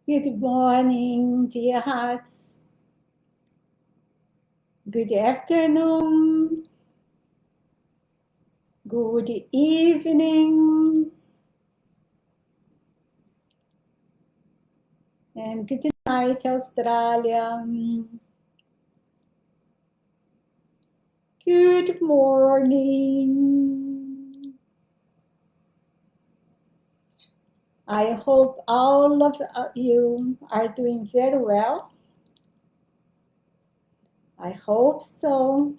Good morning, dear hearts. Good afternoon. Good evening. And good night, Australia. Good morning. I hope all of you are doing very well. I hope so.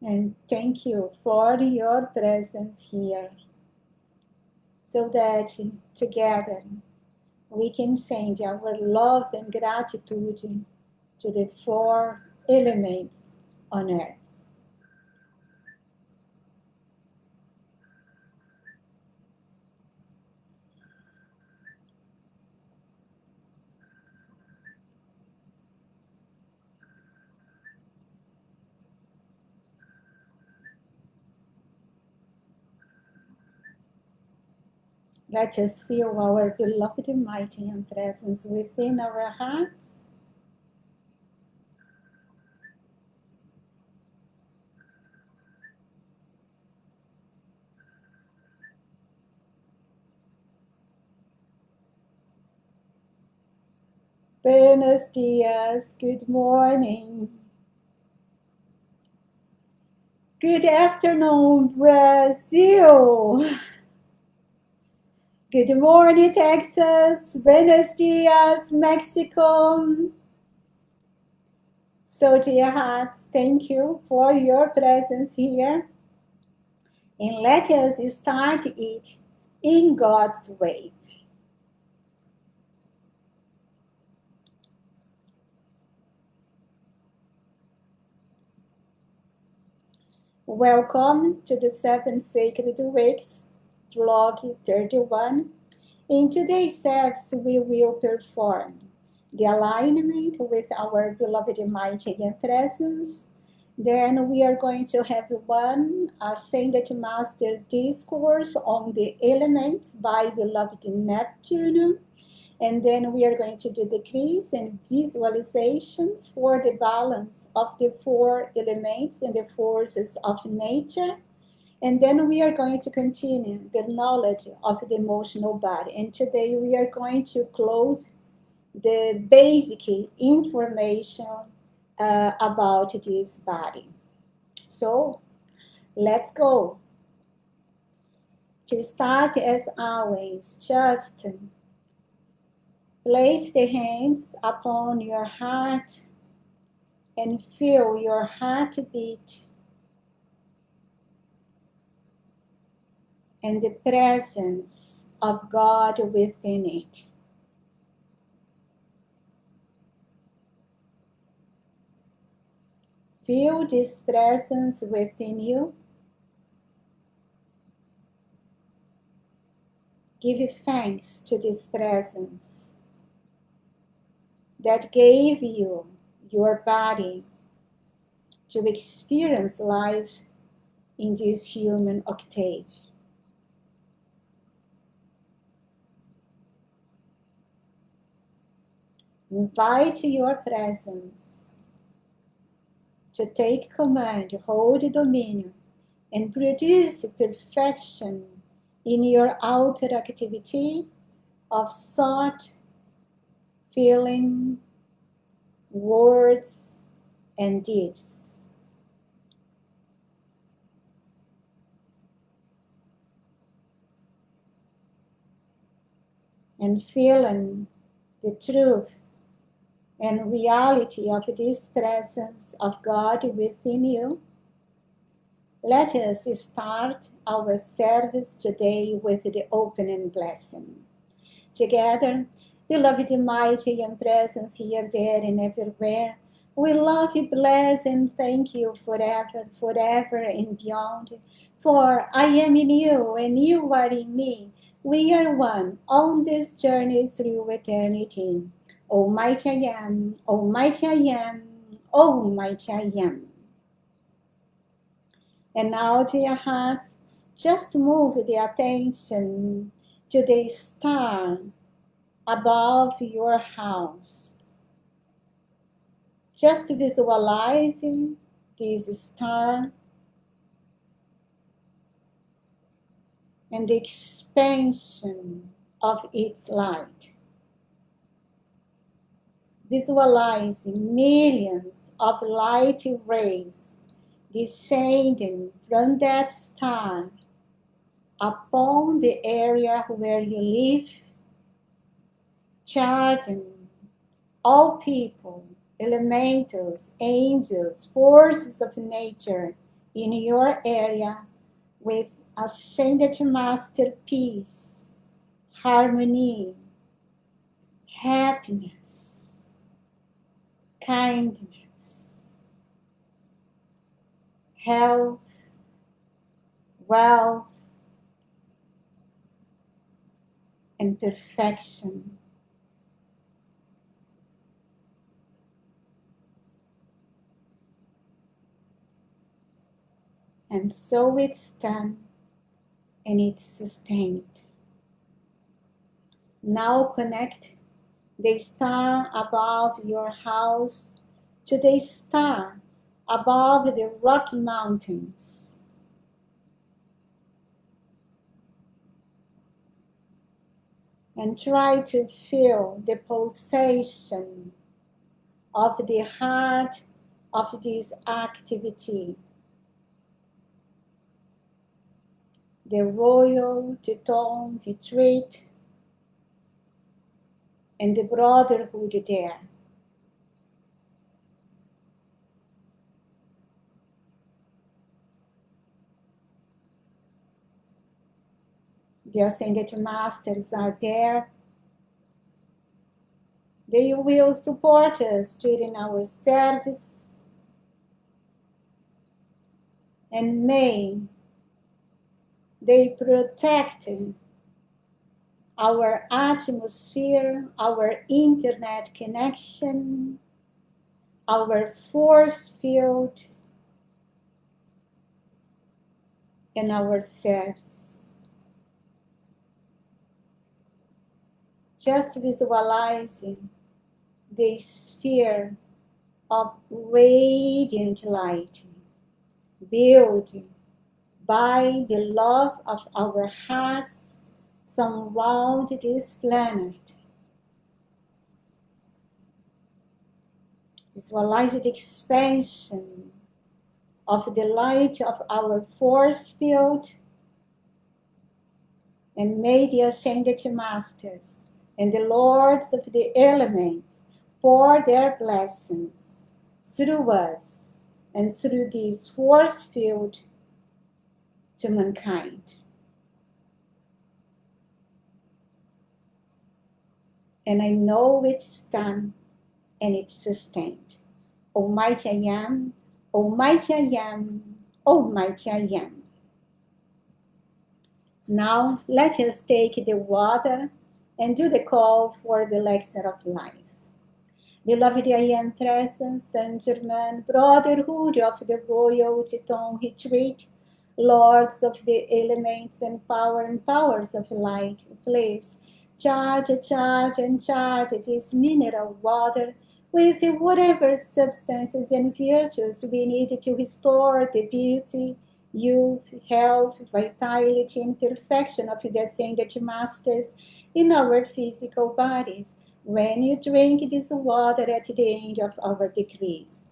And thank you for your presence here so that together we can send our love and gratitude to the four elements on earth. Let us feel our beloved mighty and presence within our hearts. Buenos dias, good morning. Good afternoon, Brazil. Good morning, Texas. Buenos dias, Mexico. So, dear hearts, thank you for your presence here. And let us start it in God's way. Welcome to the 7 Sacred Weeks, vlog 31. In today's steps, we will perform the alignment with our beloved mighty and presence. Then we are going to have one Ascended Master Discourse on the elements by beloved Neptune. And then we are going to do decrees and visualizations for the balance of the four elements and the forces of nature. And then we are going to continue the knowledge of the emotional body. And today we are going to close the basic information about this body. So let's go. To start, as always, just place the hands upon your heart and feel your heartbeat and the presence of God within it. Feel this presence within you. Give thanks to this presence that gave you your body to experience life in this human octave. Invite your presence to take command, hold dominion, and produce perfection in your outer activity of thought, feeling, words, and deeds. And feeling the truth and reality of this presence of God within you, let us start our service today with the opening blessing. Together, beloved mighty and presence here, there, and everywhere, we love you, bless, and thank you forever, forever, and beyond. For I am in you, and you are in me. We are one on this journey through eternity. Almighty I am, Almighty I am, Almighty I am. And now, dear hearts, just move the attention to the star above your house. Just visualizing this star and the expansion of its light. Visualizing millions of light rays descending from that star upon the area where you live, charging all people, elementals, angels, forces of nature in your area with ascended master peace, harmony, happiness, kindness, health, wealth, and perfection. And so it's done and it's sustained. Now connect the star above your house to the star above the Rocky Mountains. And try to feel the pulsation of the heart of this activity. The Royal Teton Retreat and the brotherhood there. The Ascended Masters are there. They will support us during our service. And may they protect our atmosphere, our internet connection, our force field, and ourselves. Just visualizing the sphere of radiant light built by the love of our hearts surround this planet. Visualize the expansion of the light of our force field, and may the Ascended Masters and the Lords of the Elements pour their blessings through us and through this force field to mankind. And I know it's done and it's sustained. Almighty I am, Almighty I am, Almighty I am. Now let us take the water and do the call for the Elixir of Life. Beloved I am presence, Saint Germain, brotherhood of the Royal Teton Retreat, Lords of the Elements and powers of light, please charge this mineral water with whatever substances and virtues we need to restore the beauty, youth, health, vitality, and perfection of the Ascended Masters in our physical bodies. When you drink this water at the end of our decrees,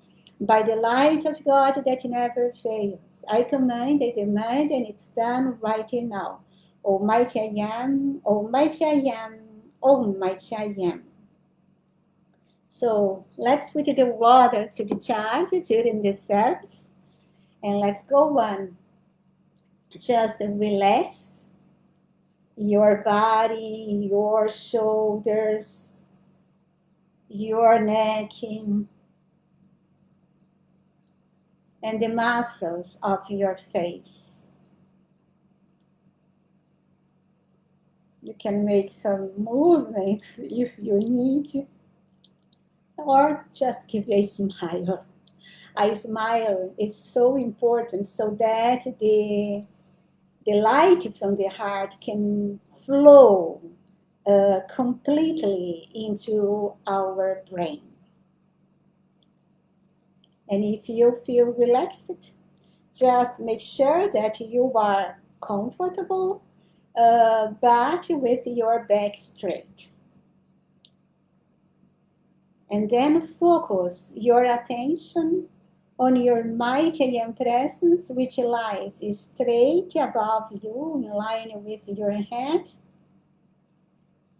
by the light of God that never fails, I command, I demand, and it's done right now. Almighty I am, Almighty I am, Almighty I am. So let's put the water to be charged during the service, and let's go on. Just relax your body, your shoulders, your neck, and the muscles of your face. You can make some movements if you need to, or just give a smile. A smile is so important so that the light from the heart can flow completely into our brain. And if you feel relaxed, just make sure that you are comfortable, but with your back straight. And then focus your attention on your mighty presence, which lies straight above you, in line with your head.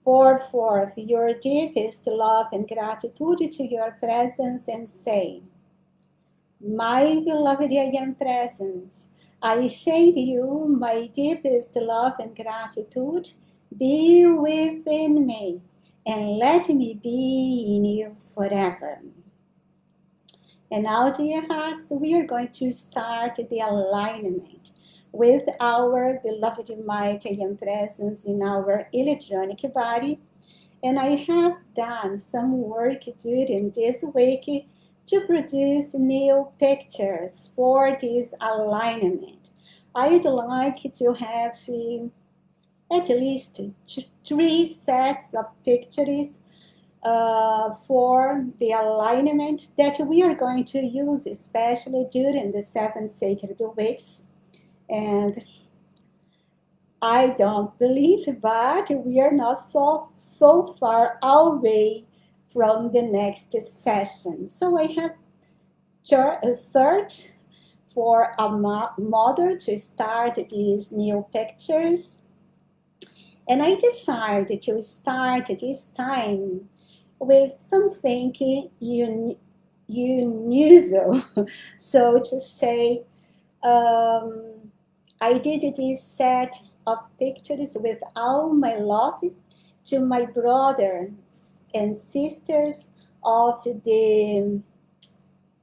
Pour forth your deepest love and gratitude to your presence and say, my beloved I am presence, I say to you my deepest love and gratitude, be within me and let me be in you forever. And now, dear hearts, we are going to start the alignment with our beloved mighty and presence in our electronic body. And I have done some work during this week to produce new pictures for this alignment. I'd like to have at least 3 sets of pictures for the alignment that we are going to use, especially during the 7 sacred weeks. And I don't believe, but we are not so far away from the next session. So I have searched for a model to start these new pictures. And I decided to start this time with something unusual. So to say, I did this set of pictures with all my love to my brothers and sisters of the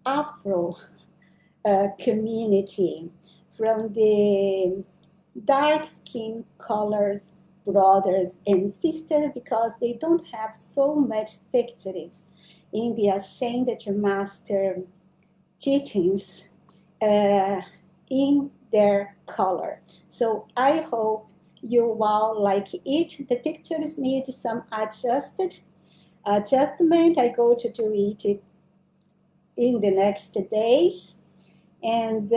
Afro community, from the dark skin colors brothers and sisters, because they don't have so much pictures in the Ascend to Master teachings in their color. So I hope you all like it. The pictures need some adjustment. I go to do it in the next days. And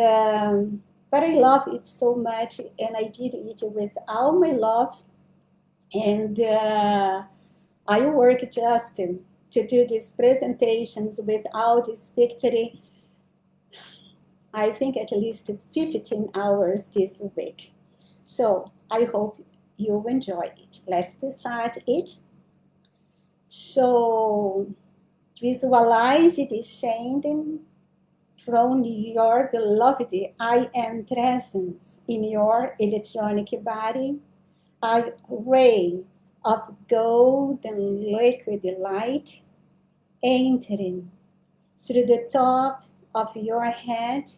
but I love it so much, and I did it with all my love. And I work just to do these presentations with all this picture. I think at least 15 hours this week. So I hope you enjoy it. Let's start it. So visualize it descending from your beloved I am presence in your electronic body, a ray of golden liquid light entering through the top of your head,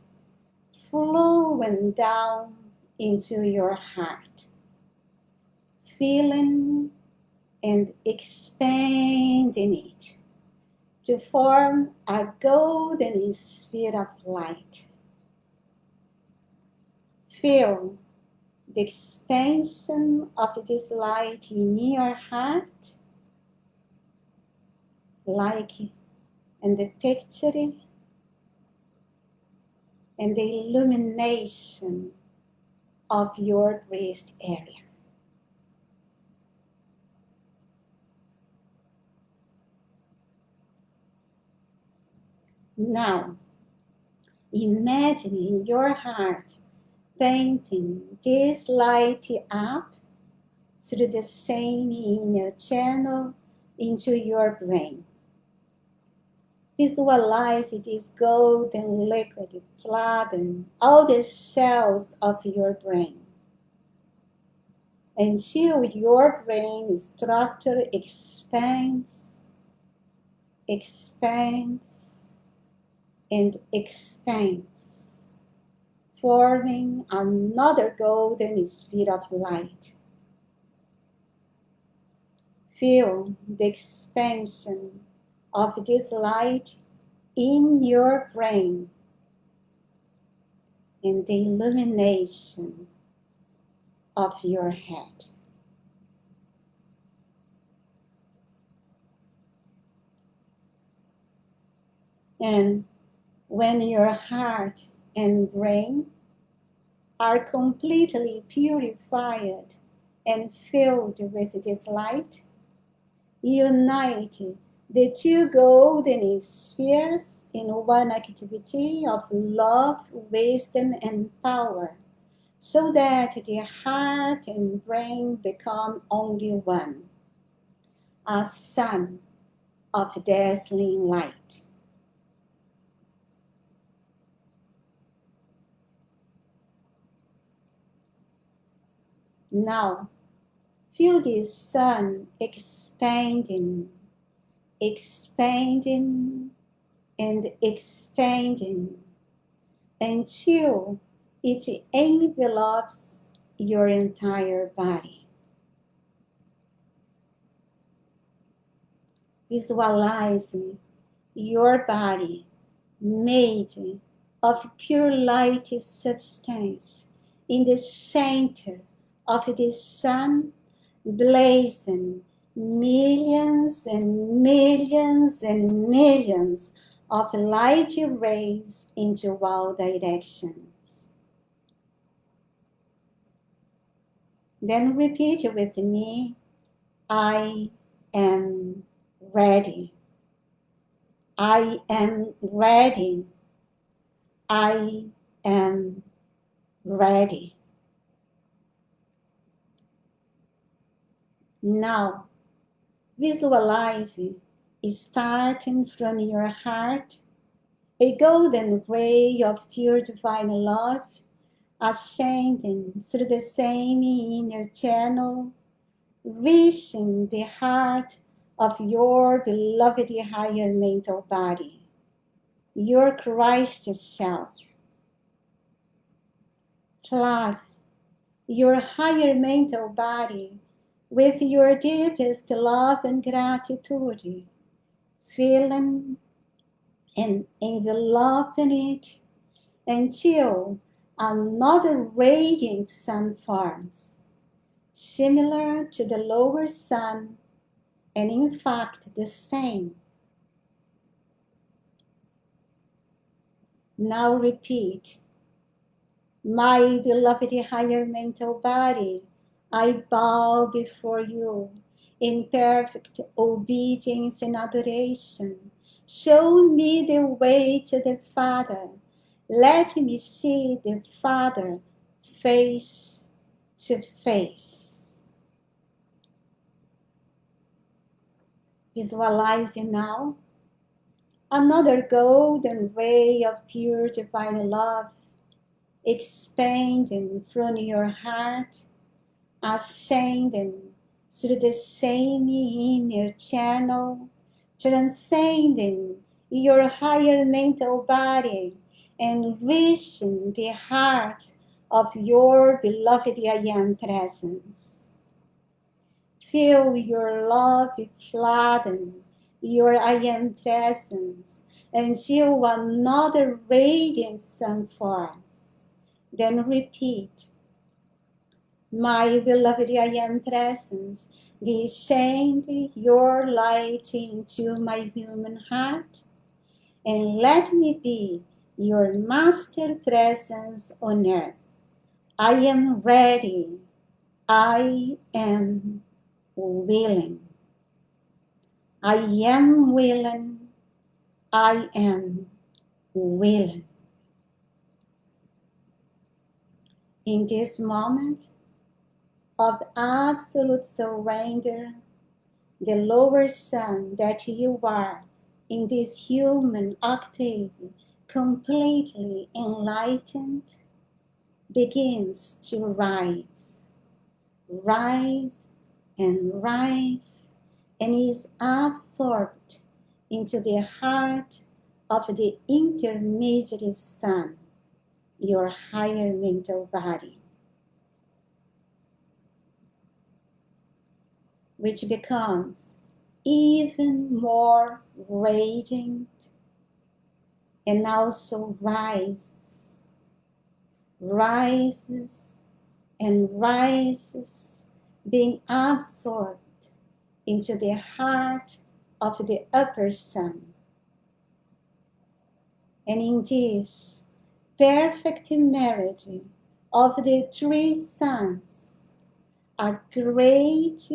flowing down into your heart, feeling and expanding it to form a golden sphere of light. Feel the expansion of this light in your heart, like in the picture, and the illumination of your breast area. Now, imagine in your heart pumping this light up through the same inner channel into your brain. Visualize this golden liquid flooding all the cells of your brain until your brain structure expands, expands, and expands, forming another golden sphere of light. Feel the expansion of this light in your brain and the illumination of your head. And when your heart and brain are completely purified and filled with this light, unite the two golden spheres in one activity of love, wisdom, and power, so that the heart and brain become only one, a sun of dazzling light. Now, feel this sun expanding, expanding, and expanding until it envelops your entire body. Visualizing your body made of pure light substance in the center of the sun, blazing millions and millions and millions of light rays into all directions. Then repeat with me, I am ready. I am ready. I am ready. Now, visualize starting from your heart a golden ray of pure divine love ascending through the same inner channel, reaching the heart of your beloved higher mental body, your Christ self. Flood your higher mental body with your deepest love and gratitude, filling and enveloping it until another radiant sun forms, similar to the lower sun and in fact the same. Now repeat, my beloved higher mental body, I bow before you in perfect obedience and adoration. Show me the way to the Father. Let me see the Father face to face. Visualizing now another golden ray of pure divine love expanding from your heart, ascending through the same inner channel, transcending your higher mental body and reaching the heart of your beloved I Am presence. Feel your love flooding your I Am presence until another radiant sun forms. Then repeat, my beloved I Am presence, descend your light into my human heart, and let me be your master presence on earth. I am ready. I am willing. I am willing. I am willing. In this moment of absolute surrender, the lower sun that you are in this human octave, completely enlightened, begins to rise, rise and rise, and is absorbed into the heart of the intermediate sun, your higher mental body, which becomes even more radiant and also rises and rises, being absorbed into the heart of the upper sun, And in this perfect marriage of the three suns, a great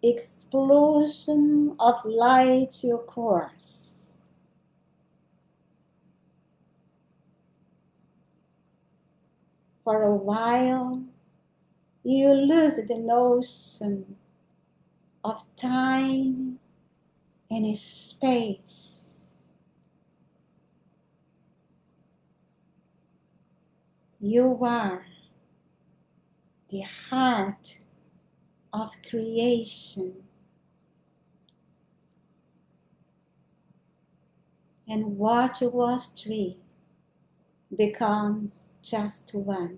explosion of light occurs. For a while, you lose the notion of time and space. You are the heart of creation, and what was three becomes just one,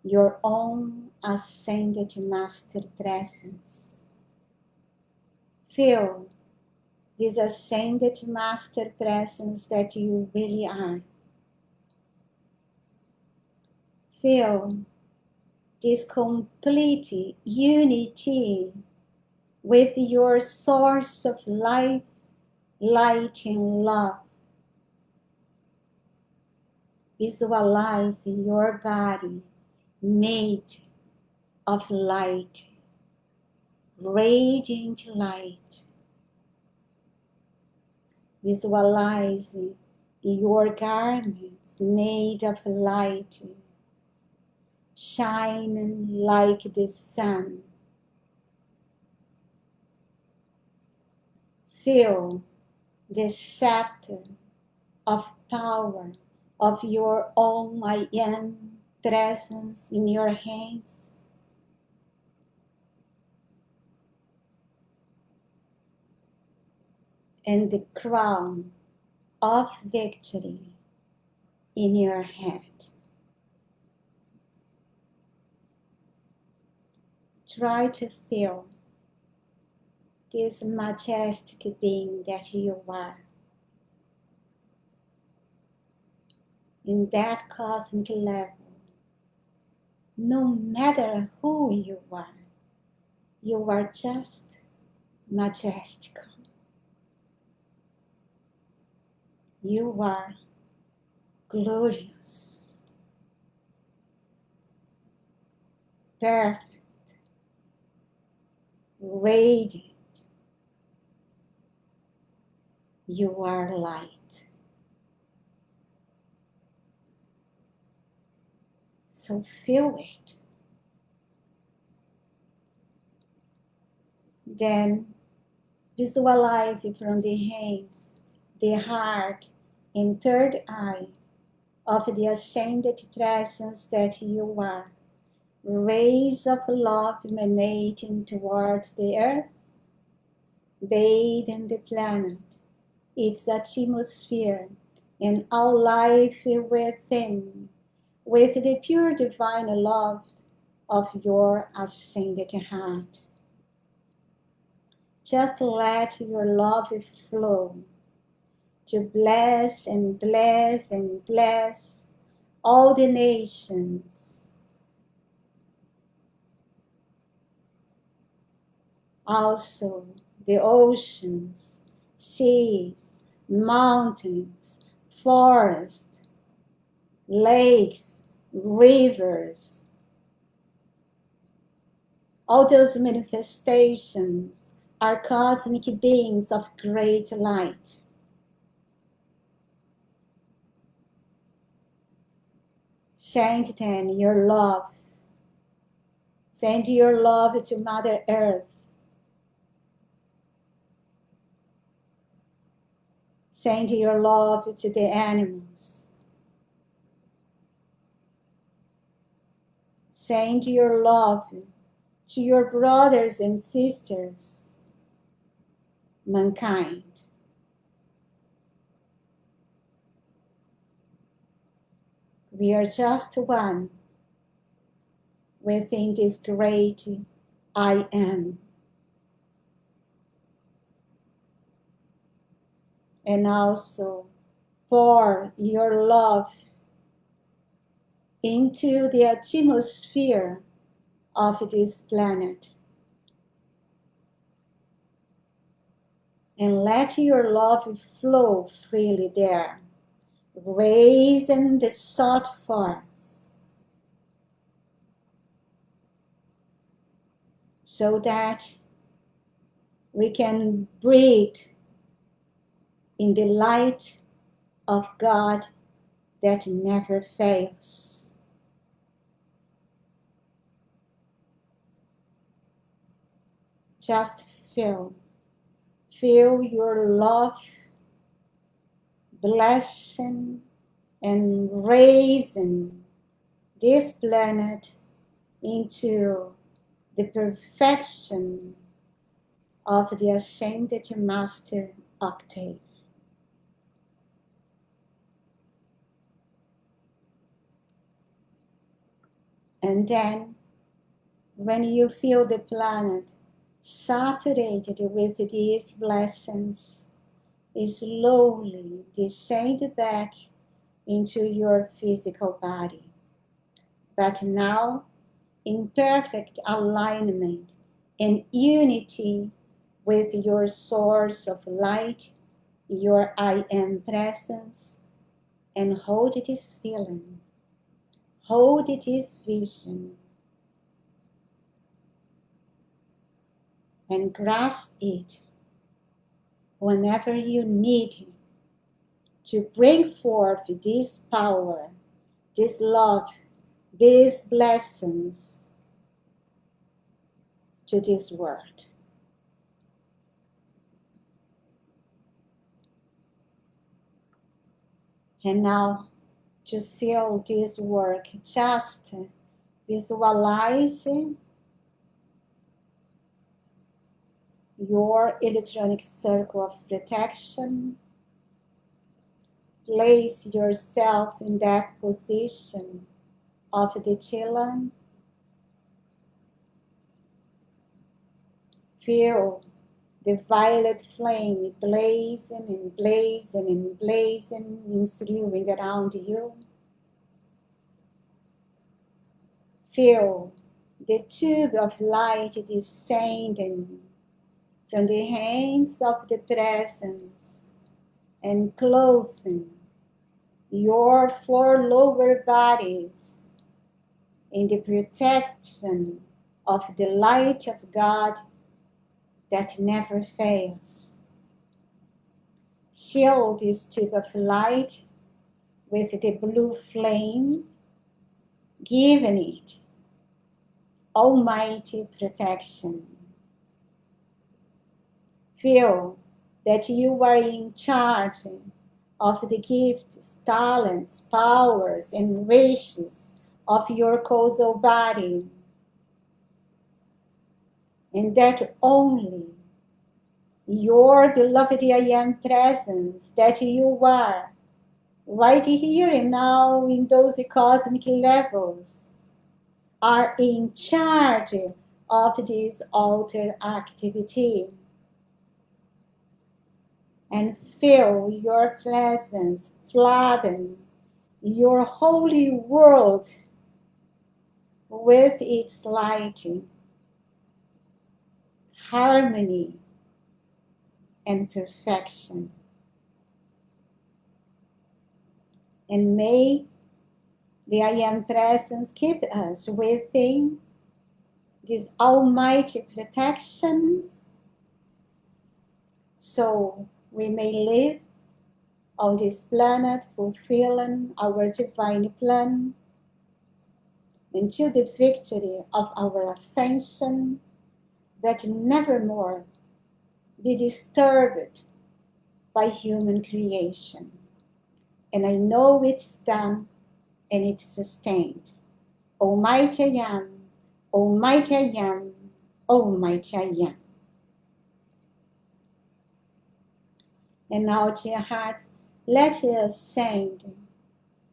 your own ascended master presence. Feel this ascended master presence that you really are. Feel this complete unity with your source of life, light, and love. Visualize your body made of light, radiant light. Visualize your garments made of light, shining like the sun. Feel the scepter of power of your own I am presence in your hands. And the crown of victory in your head. Try to feel this majestic being that you are. In that cosmic level, no matter who you are just majestical. You are glorious, perfect, radiant. You are light. So feel it. Then visualize from the hands, the heart, and third eye of the ascended presence that you are. Rays of love emanating towards the earth, bathing the planet, its atmosphere, and all life within, with the pure divine love of your ascended heart. Just let your love flow to bless and bless and bless all the nations. Also the oceans, seas, mountains, forests, lakes, rivers, all those manifestations are cosmic beings of great light. Send then your love. Send your love to Mother Earth. Send your love to the animals. Send your love to your brothers and sisters, mankind. We are just one within this great I am. And also pour your love into the atmosphere of this planet. And let your love flow freely there, raising the thought force so that we can breathe in the light of God that never fails. Just feel your love, blessing, and raising this planet into the perfection of the Ascended Master octave. And then, when you feel the planet saturated with these blessings, slowly descend back into your physical body. But now, in perfect alignment and unity with your source of light, your I Am presence, and hold this feeling, hold this vision, and grasp it whenever you need to bring forth this power, this love, these blessings to this world. And now, to seal this work, just visualize your electronic circle of protection. Place yourself in that position of the chila. Feel the violet flame blazing and blazing and blazing in through and around you. Feel the tube of light descending from the hands of the presence and clothing your four lower bodies in the protection of the light of God that never fails. Seal this tube of light with the blue flame, giving it almighty protection. Feel that you are in charge of the gifts, talents, powers, and wishes of your causal body, and that only your beloved I Am presence, that you are right here and now in those cosmic levels, are in charge of this altar activity. And feel your presence flooding your holy world with its light, harmony, and perfection. And may the I Am presence keep us within this almighty protection, so we may live on this planet fulfilling our divine plan until the victory of our ascension, that nevermore be disturbed by human creation. And I know it's done and it's sustained. Almighty I Am, Almighty I Am, Almighty I Am. And now, dear hearts, let us send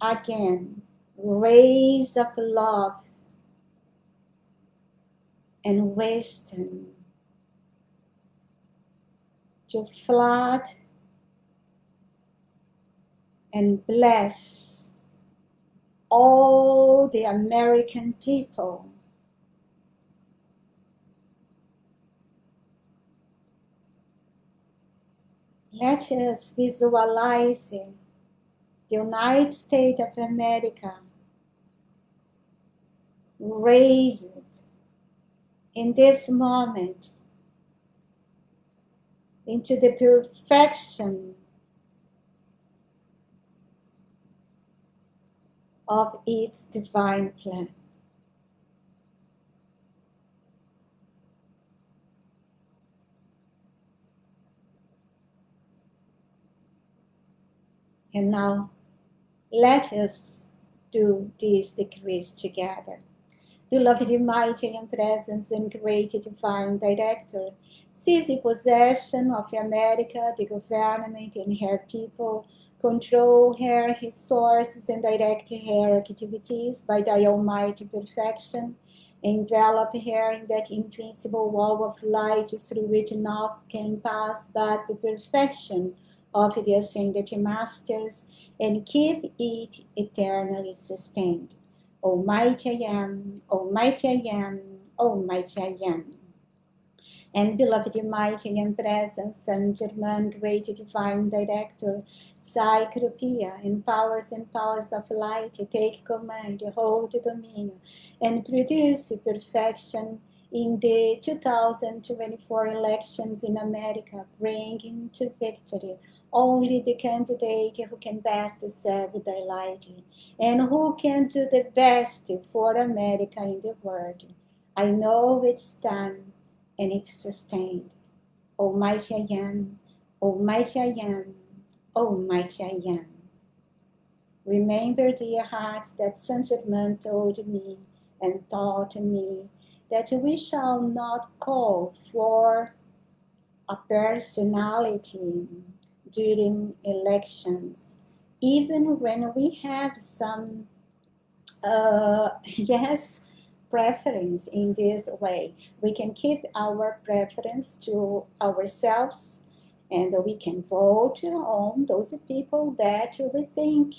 again rays of love and wisdom to flood and bless all the American people. Let us visualize the United States of America raised in this moment into the perfection of its divine plan. And now, let us do these decrees together. Beloved, mighty and presence and great divine director, seize possession of America, the government and her people, control her resources and direct her activities by thy almighty perfection. Envelop her in that invincible wall of light through which naught can pass but the perfection of the ascended masters, and keep it eternally sustained. Almighty I am, Almighty I am, Almighty I am. And beloved, mighty and present Saint Germain, great divine director, Cycropia, and powers of light, take command, hold dominion, and produce perfection in the 2024 elections in America, bringing to victory only the candidate who can best serve thy light, and who can do the best for America in the world. I know it's done and it's sustained. Almighty I am, Almighty I am, Almighty I am. Remember, dear hearts, that Saint Germain told me and taught me that we shall not call for a personality during elections, even when we have some yes, preference in this way. We can keep our preference to ourselves, and we can vote on those people that we think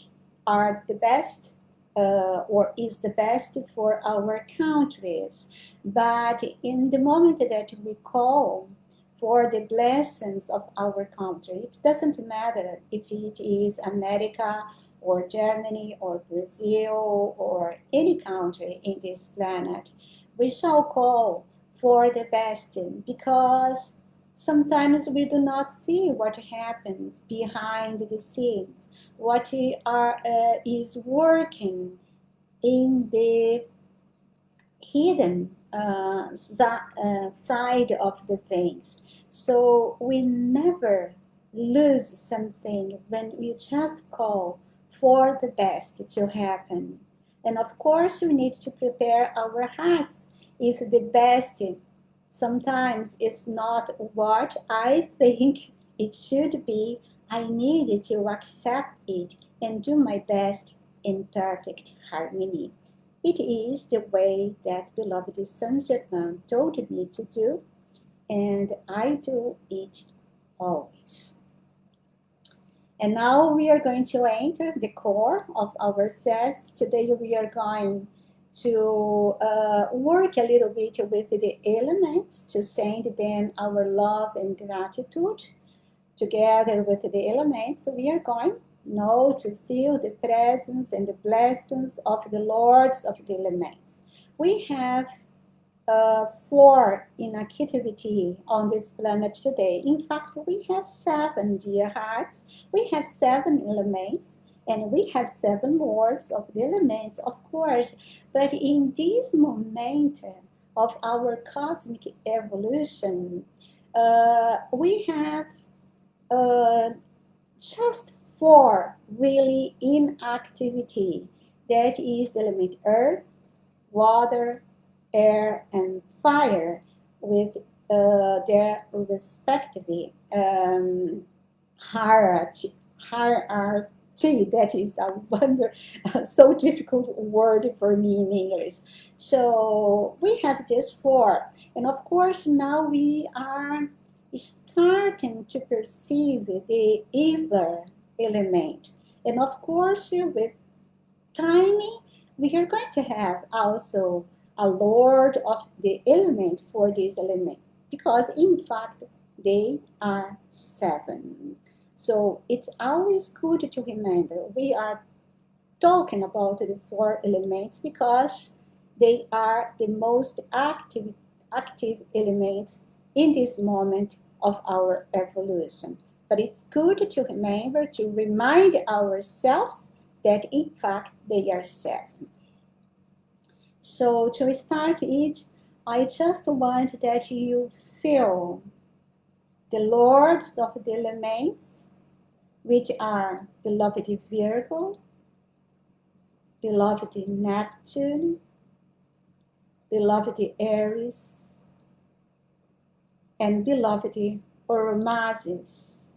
are the best or is the best for our countries. But in the moment that we call for the blessings of our country, it doesn't matter if it is America or Germany or Brazil or any country in this planet, we shall call for the best, because sometimes we do not see what happens behind the scenes, what is working in the hidden side of the things. So we never lose something when we just call for the best to happen. And of course, we need to prepare our hearts if the best sometimes is not what I think it should be. I need to accept it and do my best in perfect harmony. It is the way that beloved Saint Germain told me to do, and I do it always. And now we are going to enter the core of ourselves. Today we are going to work a little bit with the elements to send them our love and gratitude. Together with the elements, we are going now to feel the presence and the blessings of the lords of the elements. We have 4 in activity on this planet today. In fact, we have 7, dear hearts. We have 7 elements, and we have 7 lords of the elements, of course. But in this moment of our cosmic evolution, we have just 4 really in activity. That is the element earth, water, air, and fire, with their respective hierarchy. That is a wonder, so difficult word for me in English. So we have this 4, and of course now we are starting to perceive the ether element, and of course with time we are going to have also a lord of the element for this element, because in fact they are 7. So it's always good to remember we are talking about the four elements because they are the most active elements in this moment of our evolution. But it's good to remember to remind ourselves that in fact they are seven. So to start it, I just want that you feel the lords of the elements, which are beloved Virgo, beloved Neptune, beloved Aries, and beloved Oromasis.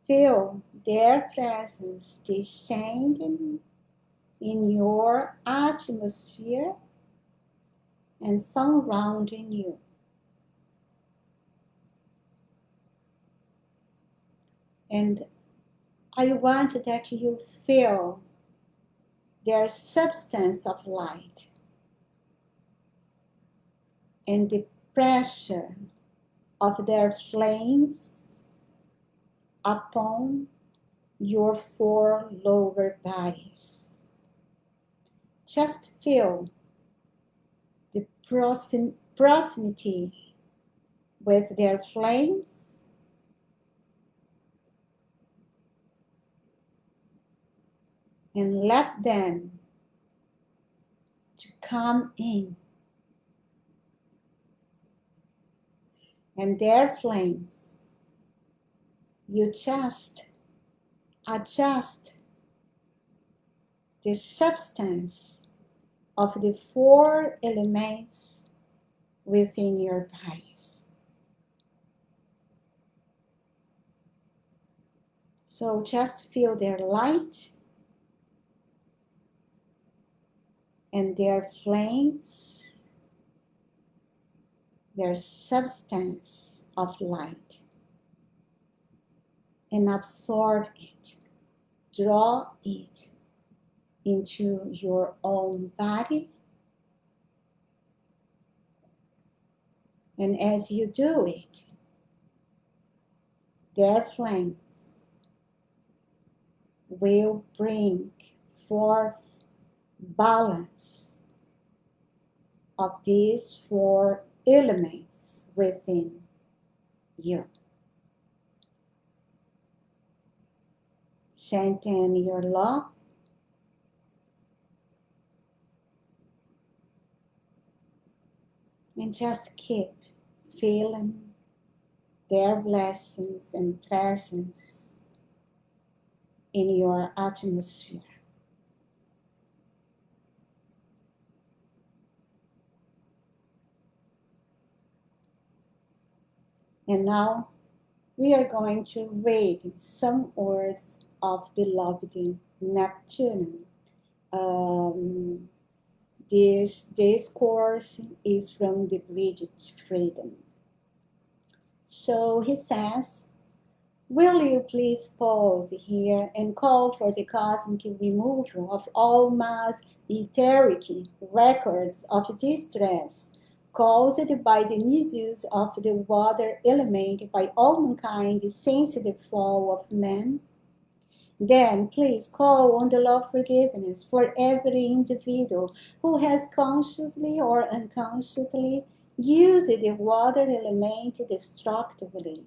Feel their presence descending in your atmosphere and surrounding you. And I want that you feel their substance of light and the pressure of their flames upon your four lower bodies. Just feel the proximity with their flames and let them to come in. And their flames, you just adjust the substance of the four elements within your bodies. So just feel their light and their flames, their substance of light, and absorb it, draw it into your own body. And as you do it, their flames will bring forth balance of these four elements within you. Send in your love and just keep feeling their blessings and presence in your atmosphere. And now we are going to read some words of beloved Neptune. This discourse is from the Bridget Freedom. So he says, will you please pause here and call for the cosmic removal of all mass etheric records of distress caused by the misuse of the water element by all mankind since the fall of man? Then please call on the Lord forgiveness for every individual who has consciously or unconsciously used the water element destructively.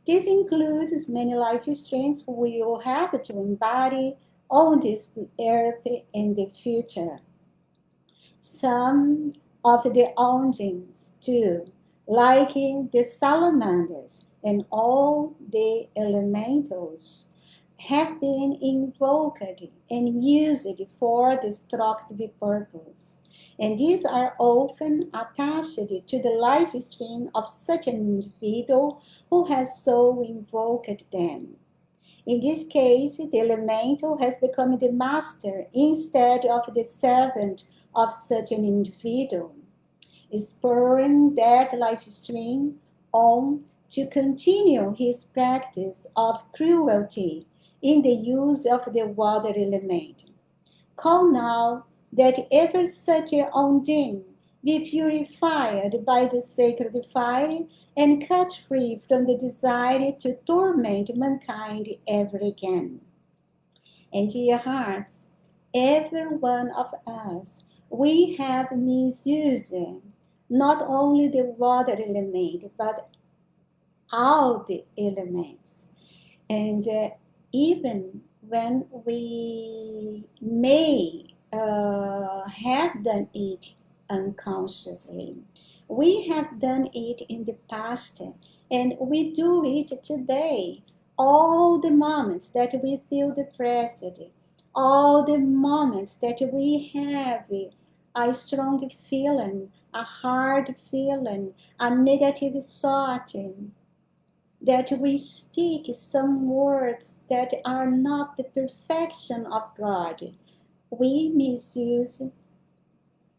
This includes many life streams we will have to embody on this earth in the future. Some of the ungins, too, like the salamanders and all the elementals, have been invoked and used for destructive purpose, and these are often attached to the life stream of such an individual who has so invoked them. In this case, the elemental has become the master instead of the servant of such an individual, spurring that life stream on to continue his practice of cruelty in the use of the water element. Call now that ever such a undine be purified by the sacred fire and cut free from the desire to torment mankind ever again. And dear hearts, every one of us, we have misused not only the water element, but all the elements. And even when we may have done it unconsciously, we have done it in the past and we do it today. All the moments that we feel depressed, all the moments that we have a strong feeling, a hard feeling, a negative thought, that we speak some words that are not the perfection of God. We misuse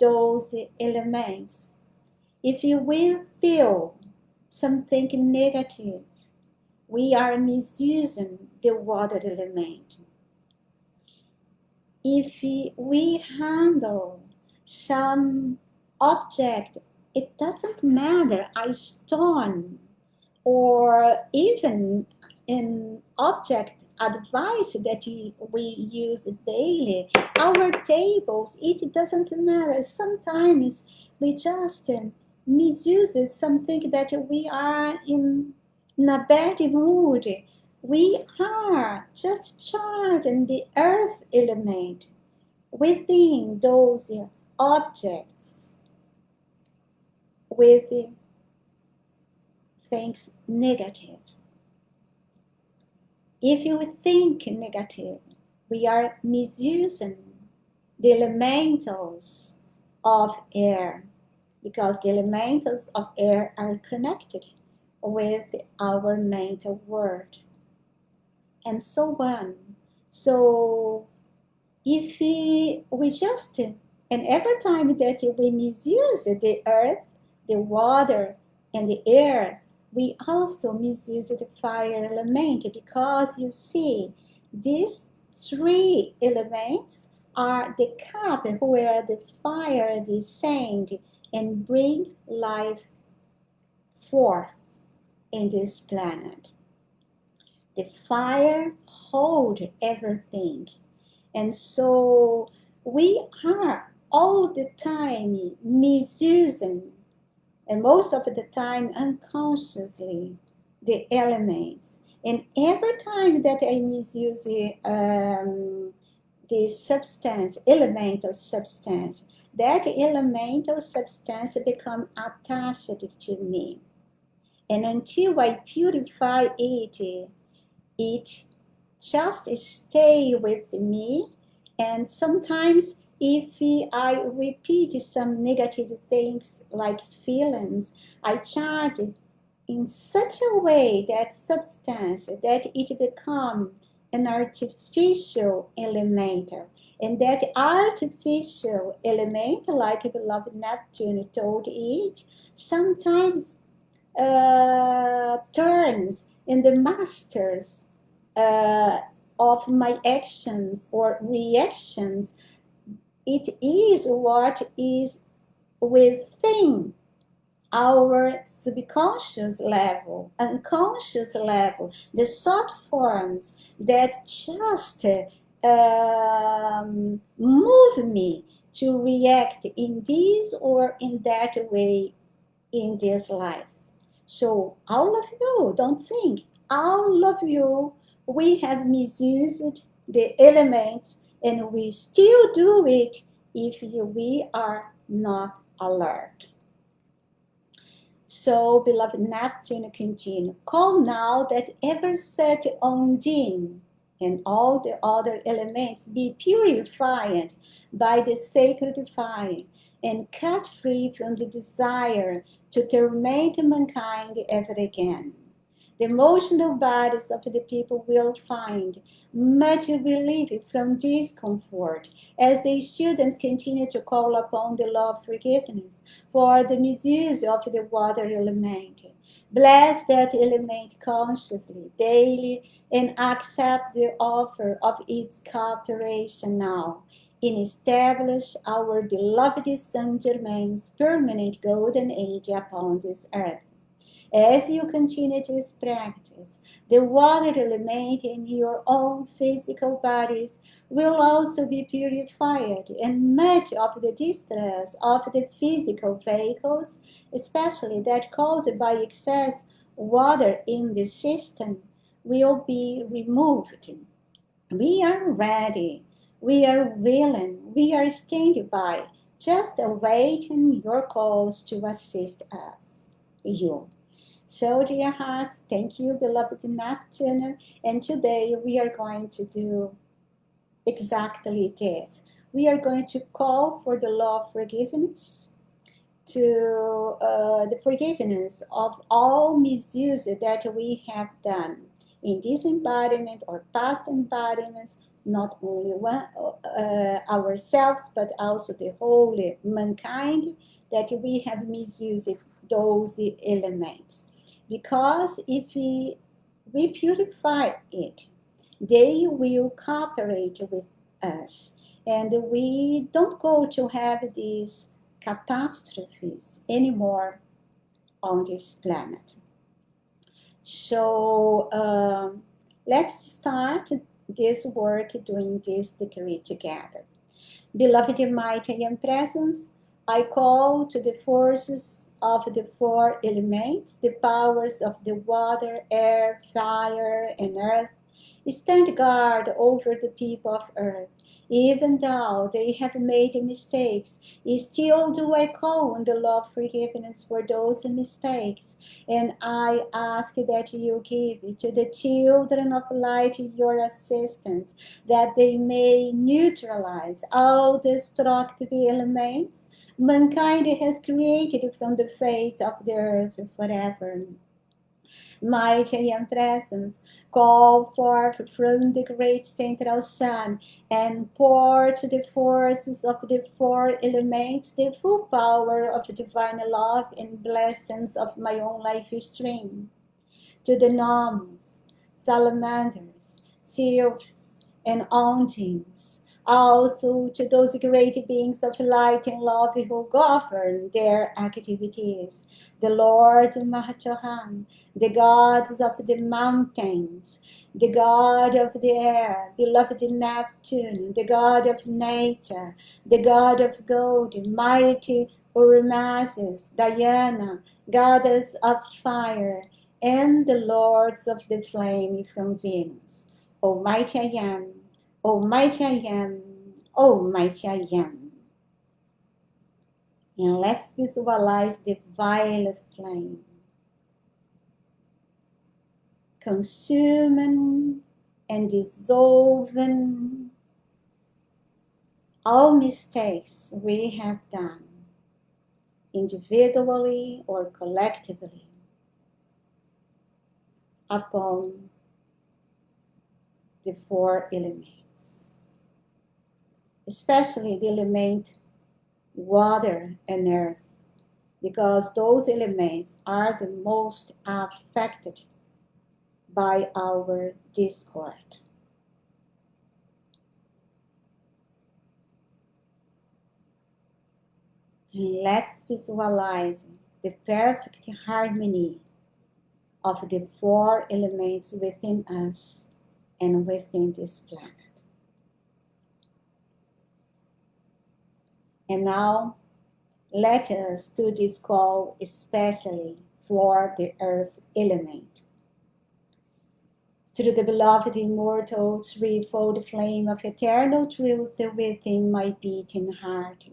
those elements. If we feel something negative, we are misusing the water element. If we handle some object, it doesn't matter, a stone, or even in object advice that we use daily, our tables, it doesn't matter. Sometimes we just misuse something that we are in a bad mood. We are just charging the earth element within those objects with things negative. If you think negative, we are misusing the elementals of air, because the elementals of air are connected with our mental world, and so on. So if we just, and every time that we misuse the earth, the water, and the air, we also misuse the fire element, because you see, these three elements are the cup where the fire descends and brings life forth in this planet. The fire holds everything. And so we are all the time misusing, and most of the time unconsciously, the elements. And every time that I misuse the substance, elemental substance, that elemental substance become attached to me. And until I purify it, it just stay with me. And sometimes if I repeat some negative things like feelings, I charge it in such a way, that substance, that it become an artificial element. And that artificial element, like beloved Neptune told it, sometimes turns in the masters of my actions or reactions. It is what is within our subconscious level, unconscious level, the thought forms that just move me to react in this or in that way in this life. So all of you, don't think, all of you, we have misused the elements, and we still do it if we are not alert. So, beloved Neptune continue, call now that ever set Undine and all the other elements be purified by the sacred fire, and cut free from the desire to torment mankind ever again. The emotional bodies of the people will find much relief from discomfort as the students continue to call upon the law of forgiveness for the misuse of the water element. Bless that element consciously, daily, and accept the offer of its cooperation now, and establish our beloved Saint Germain's permanent golden age upon this earth. As you continue this practice, the water element in your own physical bodies will also be purified, and much of the distress of the physical vehicles, especially that caused by excess water in the system, will be removed. We are ready, we are willing, we are standing by, just awaiting your calls to assist us. You. So, dear hearts, thank you, beloved Neptune. And today we are going to do exactly this. We are going to call for the law of forgiveness, to the forgiveness of all misuse that we have done in this embodiment or past embodiments, not only one, ourselves, but also the whole mankind, that we have misused those elements. Because if we purify it, they will cooperate with us, and we don't go to have these catastrophes anymore on this planet. So let's start this work doing this decree together. Beloved mighty and presence, I call to the forces of the four elements, the powers of the water, air, fire, and earth. Stand guard over the people of earth. Even though they have made mistakes, still do I call on the law of forgiveness for those mistakes. And I ask that you give to the children of light your assistance, that they may neutralize all destructive elements mankind has created from the face of the earth forever. Mighty and presence, call forth from the great central sun, and pour to the forces of the four elements the full power of divine love and blessings of my own life stream. To the gnomes, salamanders, sylphs, and hauntings, also to those great beings of light and love who govern their activities, the Lord Mahachohan, the gods of the mountains, the god of the air, beloved Neptune, the god of nature, the god of gold, mighty Urimasis, Diana, goddess of fire, and the lords of the flame from Venus. Almighty I am, Almighty I am, Almighty I am. And let's visualize the violet flame consuming and dissolving all mistakes we have done, individually or collectively, upon the four elements, especially the element water and earth, because those elements are the most affected by our discord. And let's visualize the perfect harmony of the four elements within us and within this planet. And now, let us do this call especially for the earth element. Through the beloved immortal threefold flame of eternal truth within my beating heart,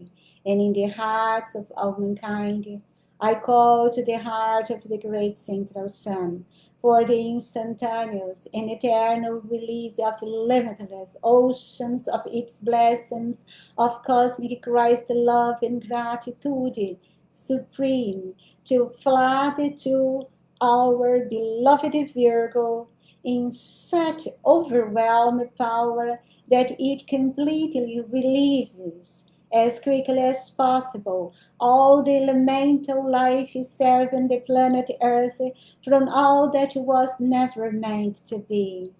and in the hearts of all mankind, I call to the heart of the great central sun for the instantaneous and eternal release of limitless oceans of its blessings of cosmic Christ love and gratitude supreme to flood to our beloved Virgo in such overwhelming power that it completely releases as quickly as possible all the elemental life serving the planet Earth from all that was never meant to be.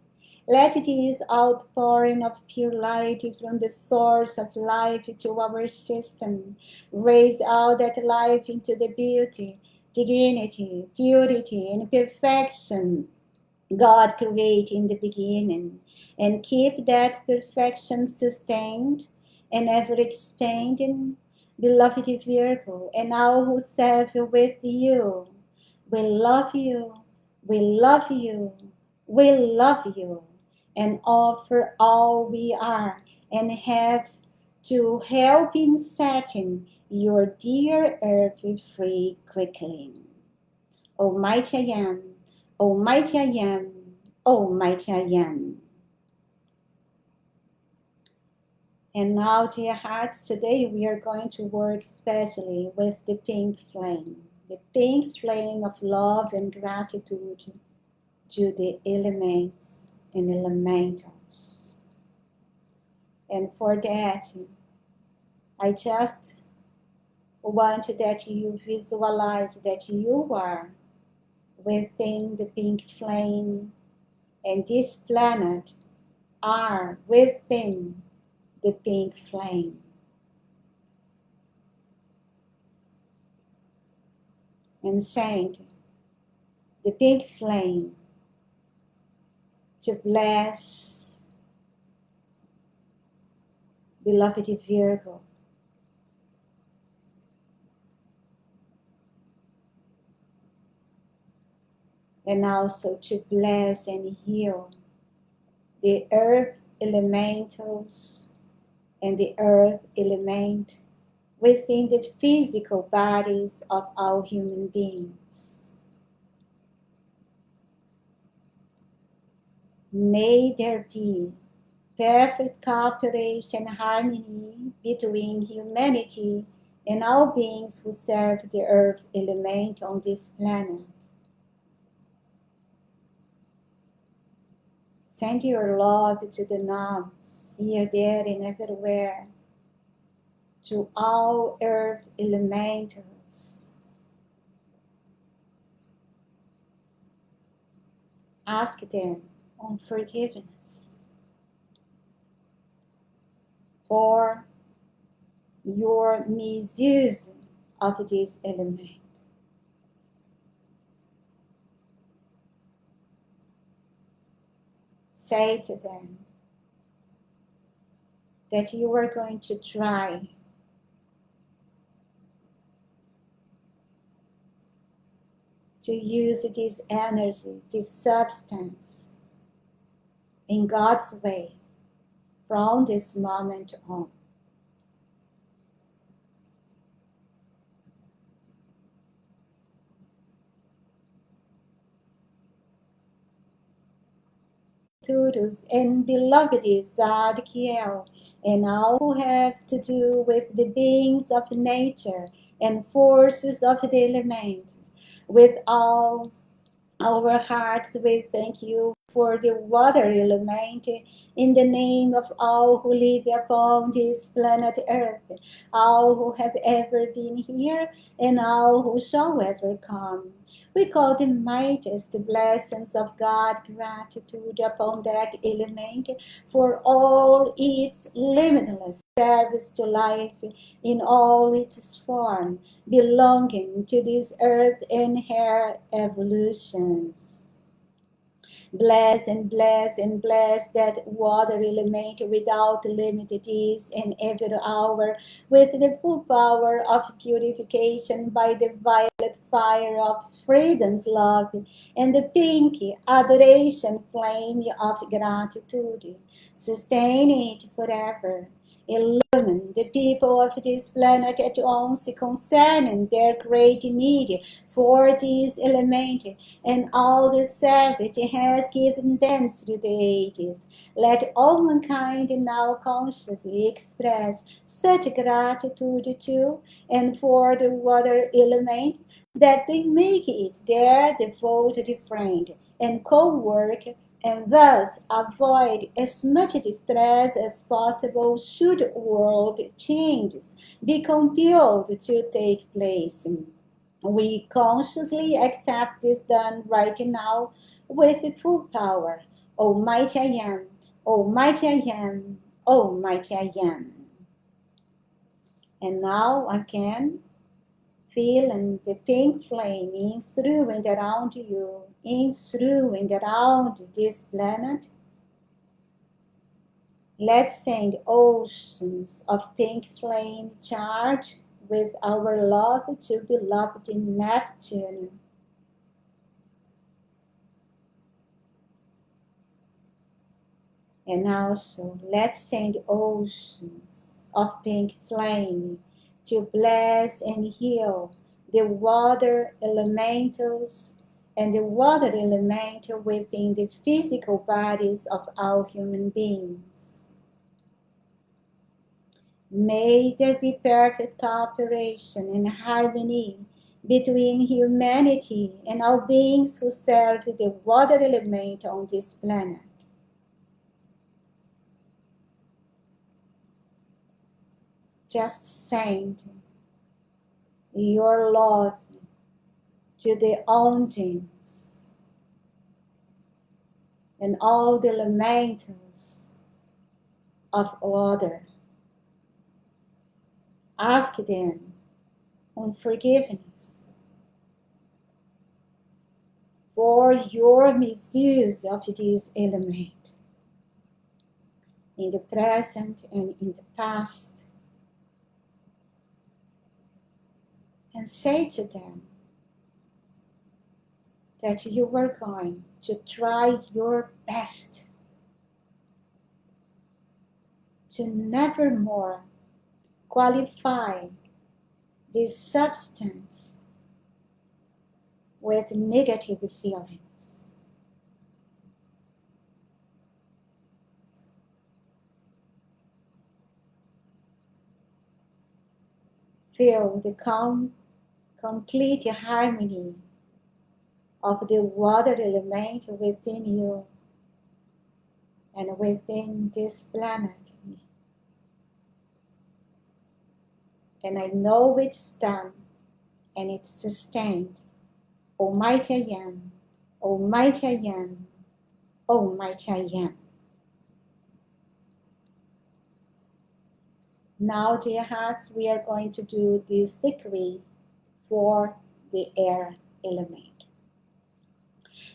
Let this outpouring of pure light from the source of life to our system raise all that life into the beauty, dignity, purity, and perfection God created in the beginning, and keep that perfection sustained and ever expanding, beloved Virgo, and all who serve with you. We love you, we love you, we love you, and offer all we are and have to help in setting your dear earth free quickly. Almighty I am, Almighty I am, Almighty I am. And now, dear hearts, today we are going to work especially with the pink flame of love and gratitude to the elements and elementals. And for that, I just want that you visualize that you are within the pink flame, and this planet are within the pink flame. And thank the pink flame to bless beloved Virgo, and also to bless and heal the earth elementals and the earth element within the physical bodies of all human beings. May there be perfect cooperation and harmony between humanity and all beings who serve the earth element on this planet. Send your love to the nodes, here, there, and everywhere, to all earth elementals. Ask them on forgiveness for your misuse of this element. Say to them that you are going to try to use this energy, this substance, in God's way from this moment on. Todos and beloved Zadkiel, and all who have to do with the beings of nature and forces of the elements, with all our hearts we thank you for the water element in the name of all who live upon this planet Earth, all who have ever been here and all who shall ever come. We call the mightiest blessings of God gratitude upon that element for all its limitless service to life in all its form, belonging to this earth and her evolutions. Bless and bless and bless that water element without limit this and every hour with the full power of purification by the violet fire of freedom's love and the pink adoration flame of gratitude. Sustain it forever. Illumine the people of this planet at once concerning their great need for this element and all the service it has given them through the ages. Let all mankind now consciously express such gratitude to and for the water element that they make it their devoted friend and co-work, and thus avoid as much distress as possible should world changes be compelled to take place. We consciously accept this done right now with full power. Almighty I am, Almighty I am, Almighty I am. And now again, Feeling the pink flame in through and around you, in through and around this planet. Let's send oceans of pink flame charged with our love to beloved Neptune. And also, let's send oceans of pink flame to bless and heal the water elementals and the water elemental within the physical bodies of all human beings. May there be perfect cooperation and harmony between humanity and all beings who serve the water element on this planet. Just send your love to the Ondines and all the elementals of water. Ask them on forgiveness for your misuse of this element in the present and in the past. And say to them that you are going to try your best to never more qualify this substance with negative feelings. Feel the complete harmony of the water element within you and within this planet. And I know it's done and it's sustained. Almighty I am, Almighty I am, Almighty I am. Now, dear hearts, we are going to do this decree for the air element.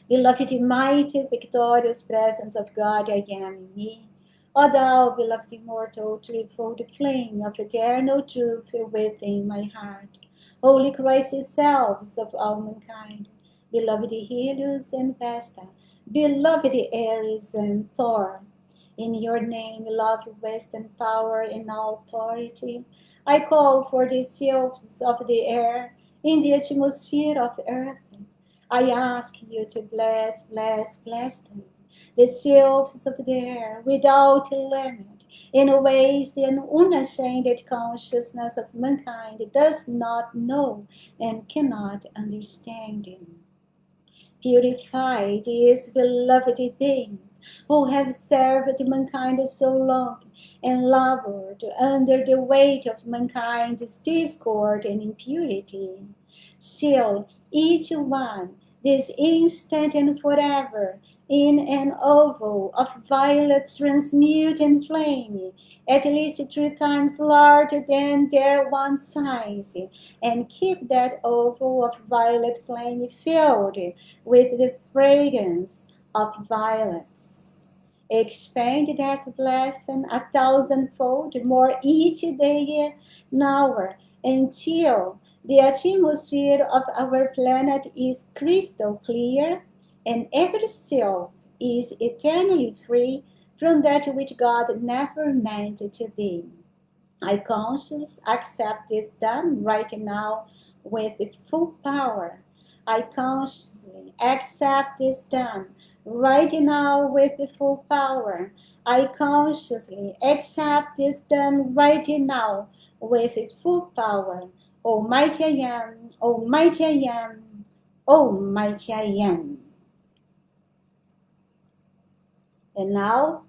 Beloved, mighty, victorious presence of God, I am in me. O thou, beloved, immortal, threefold flame of eternal truth within my heart. Holy Christ selves of all mankind. Beloved Helios and Vesta. Beloved Aries and Thor. In your name, love, wisdom, power, and authority, I call for the sylphs of the air in the atmosphere of earth. I ask you to bless them, the sylphs of the air, without limit, in ways the unascended consciousness of mankind does not know and cannot understand. Purify these beloved beings who have served mankind so long and labored under the weight of mankind's discord and impurity. Seal each one this instant and forever in an oval of violet transmutant flame, at least 3 times larger than their one size, and keep that oval of violet flame filled with the fragrance of violets. Expand that blessing 1,000-fold more each day and hour until the atmosphere of our planet is crystal clear and every self is eternally free from that which God never meant to be. I consciously accept this done right now with full power. I consciously accept this done right now with full power. I consciously accept this done right now with full power. Almighty I am, Almighty I am, Almighty I am. And now,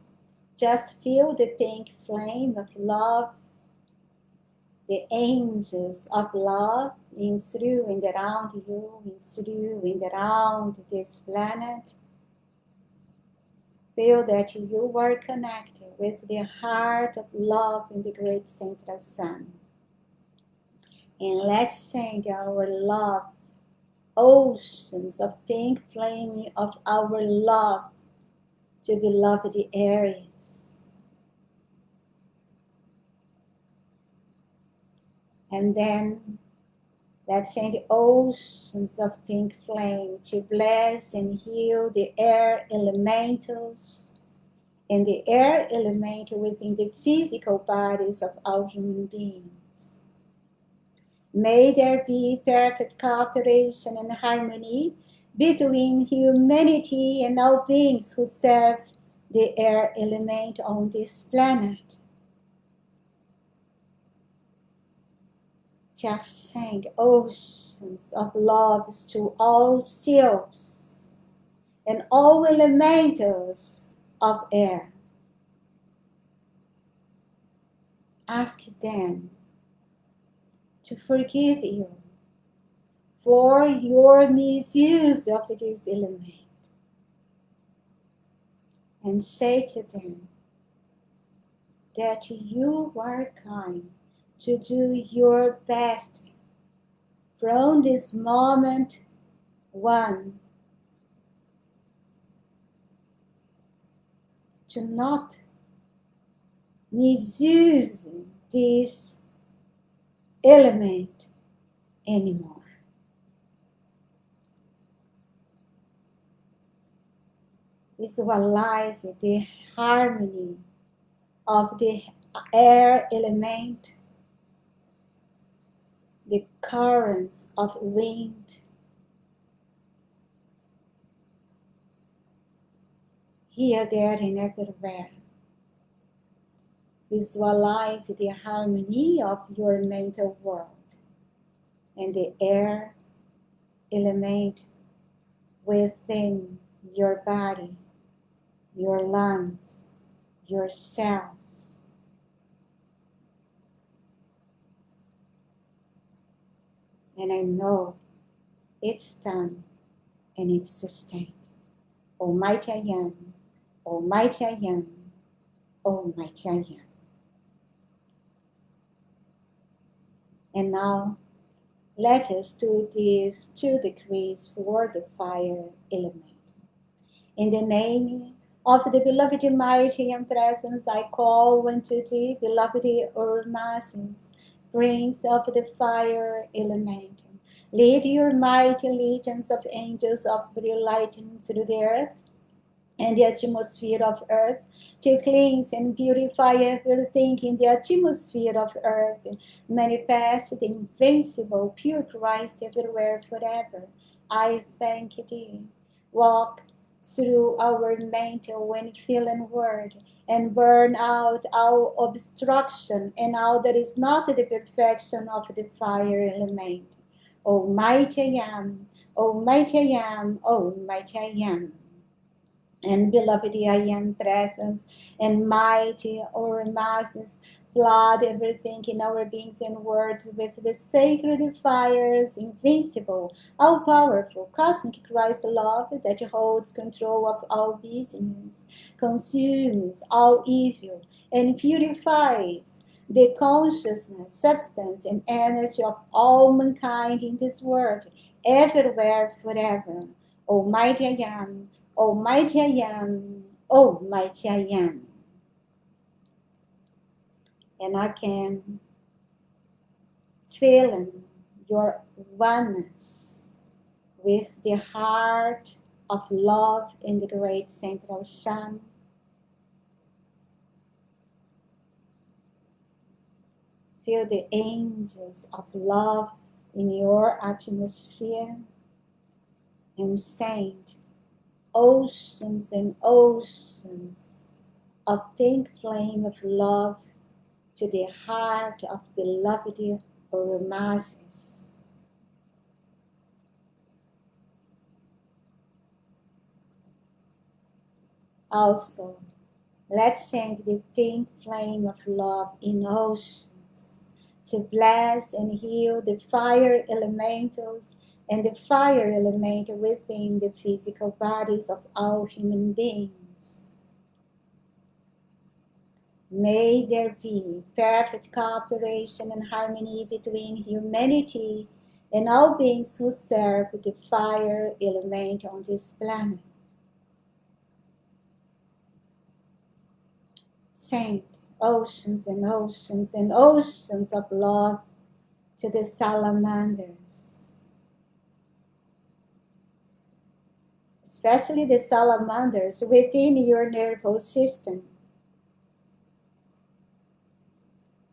just feel the pink flame of love, the angels of love in through and around you, in through and around this planet. Feel that you are connected with the heart of love in the great central sun. And let's send our love, oceans of pink flame of our love to beloved Aries. And then let's send oceans of pink flame to bless and heal the air elementals and the air element within the physical bodies of all human beings. May there be perfect cooperation and harmony between humanity and all beings who serve the air element on this planet. Just send oceans of love to all souls and all elementals of air. Ask them to forgive you for your misuse of this element. And say to them that you are kind to do your best from this moment on to not misuse this element anymore. Visualize the harmony of the air element, the currents of wind, here, there, and everywhere. Visualize the harmony of your mental world and the air element within your body, your lungs, your cells. And I know it's done and it's sustained. Almighty I am, Almighty I am, Almighty I am. And now, let us do these 2 decrees for the fire element. In the name of the beloved mighty and presence, I call unto thee, beloved Urmasis, Prince of the fire element. Lead your mighty legions of angels of brilliant lighting through the earth and the atmosphere of earth to cleanse and purify everything in the atmosphere of earth, manifest the invincible pure Christ everywhere forever. I thank thee. Walk through our mental and feeling world and burn out all obstruction and all that is not the perfection of the fire element. Almighty I am, Almighty I am, Almighty I am. And beloved I am presence and mighty or masses flood everything in our beings and words with the sacred fires, invincible, all-powerful, cosmic Christ love that holds control of all business, consumes all evil, and purifies the consciousness, substance, and energy of all mankind in this world, everywhere, forever. Almighty I am, Almighty I am, Almighty I am. And I can feel your oneness with the heart of love in the great central sun. Feel the angels of love in your atmosphere and send oceans and oceans of pink flame of love to the heart of beloved Urmasis. Also, let's send the pink flame of love in oceans to bless and heal the fire elementals and the fire element within the physical bodies of all human beings. May there be perfect cooperation and harmony between humanity and all beings who serve the fire element on this planet. Send oceans and oceans and oceans of love to the salamanders, especially the salamanders within your nervous system,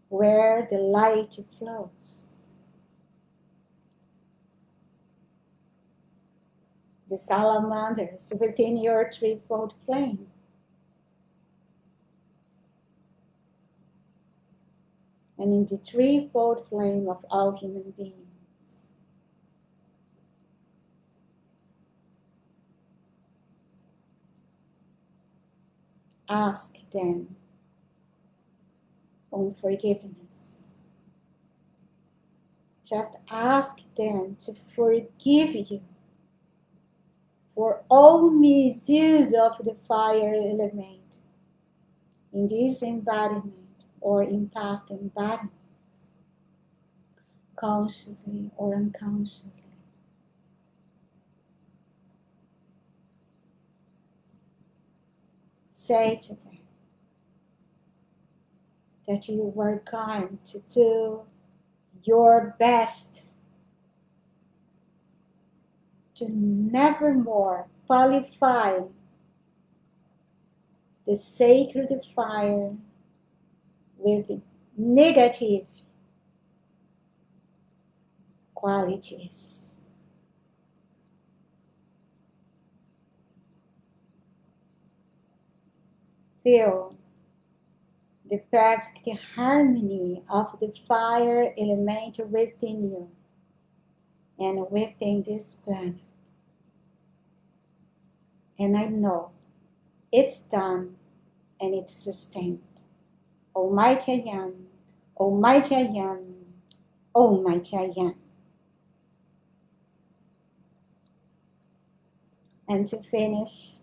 where the light flows. The salamanders within your threefold flame. And in the threefold flame of all human beings. Ask them on forgiveness. Just ask them to forgive you for all misuse of the fire element in this embodiment or in past embodiments, consciously or unconsciously. Say to them that you were going to do your best to nevermore qualify the sacred fire with negative qualities. Feel the perfect harmony of the fire element within you and within this planet. And I know it's done and it's sustained. Almighty I am, Almighty I am, Almighty I am. And to finish,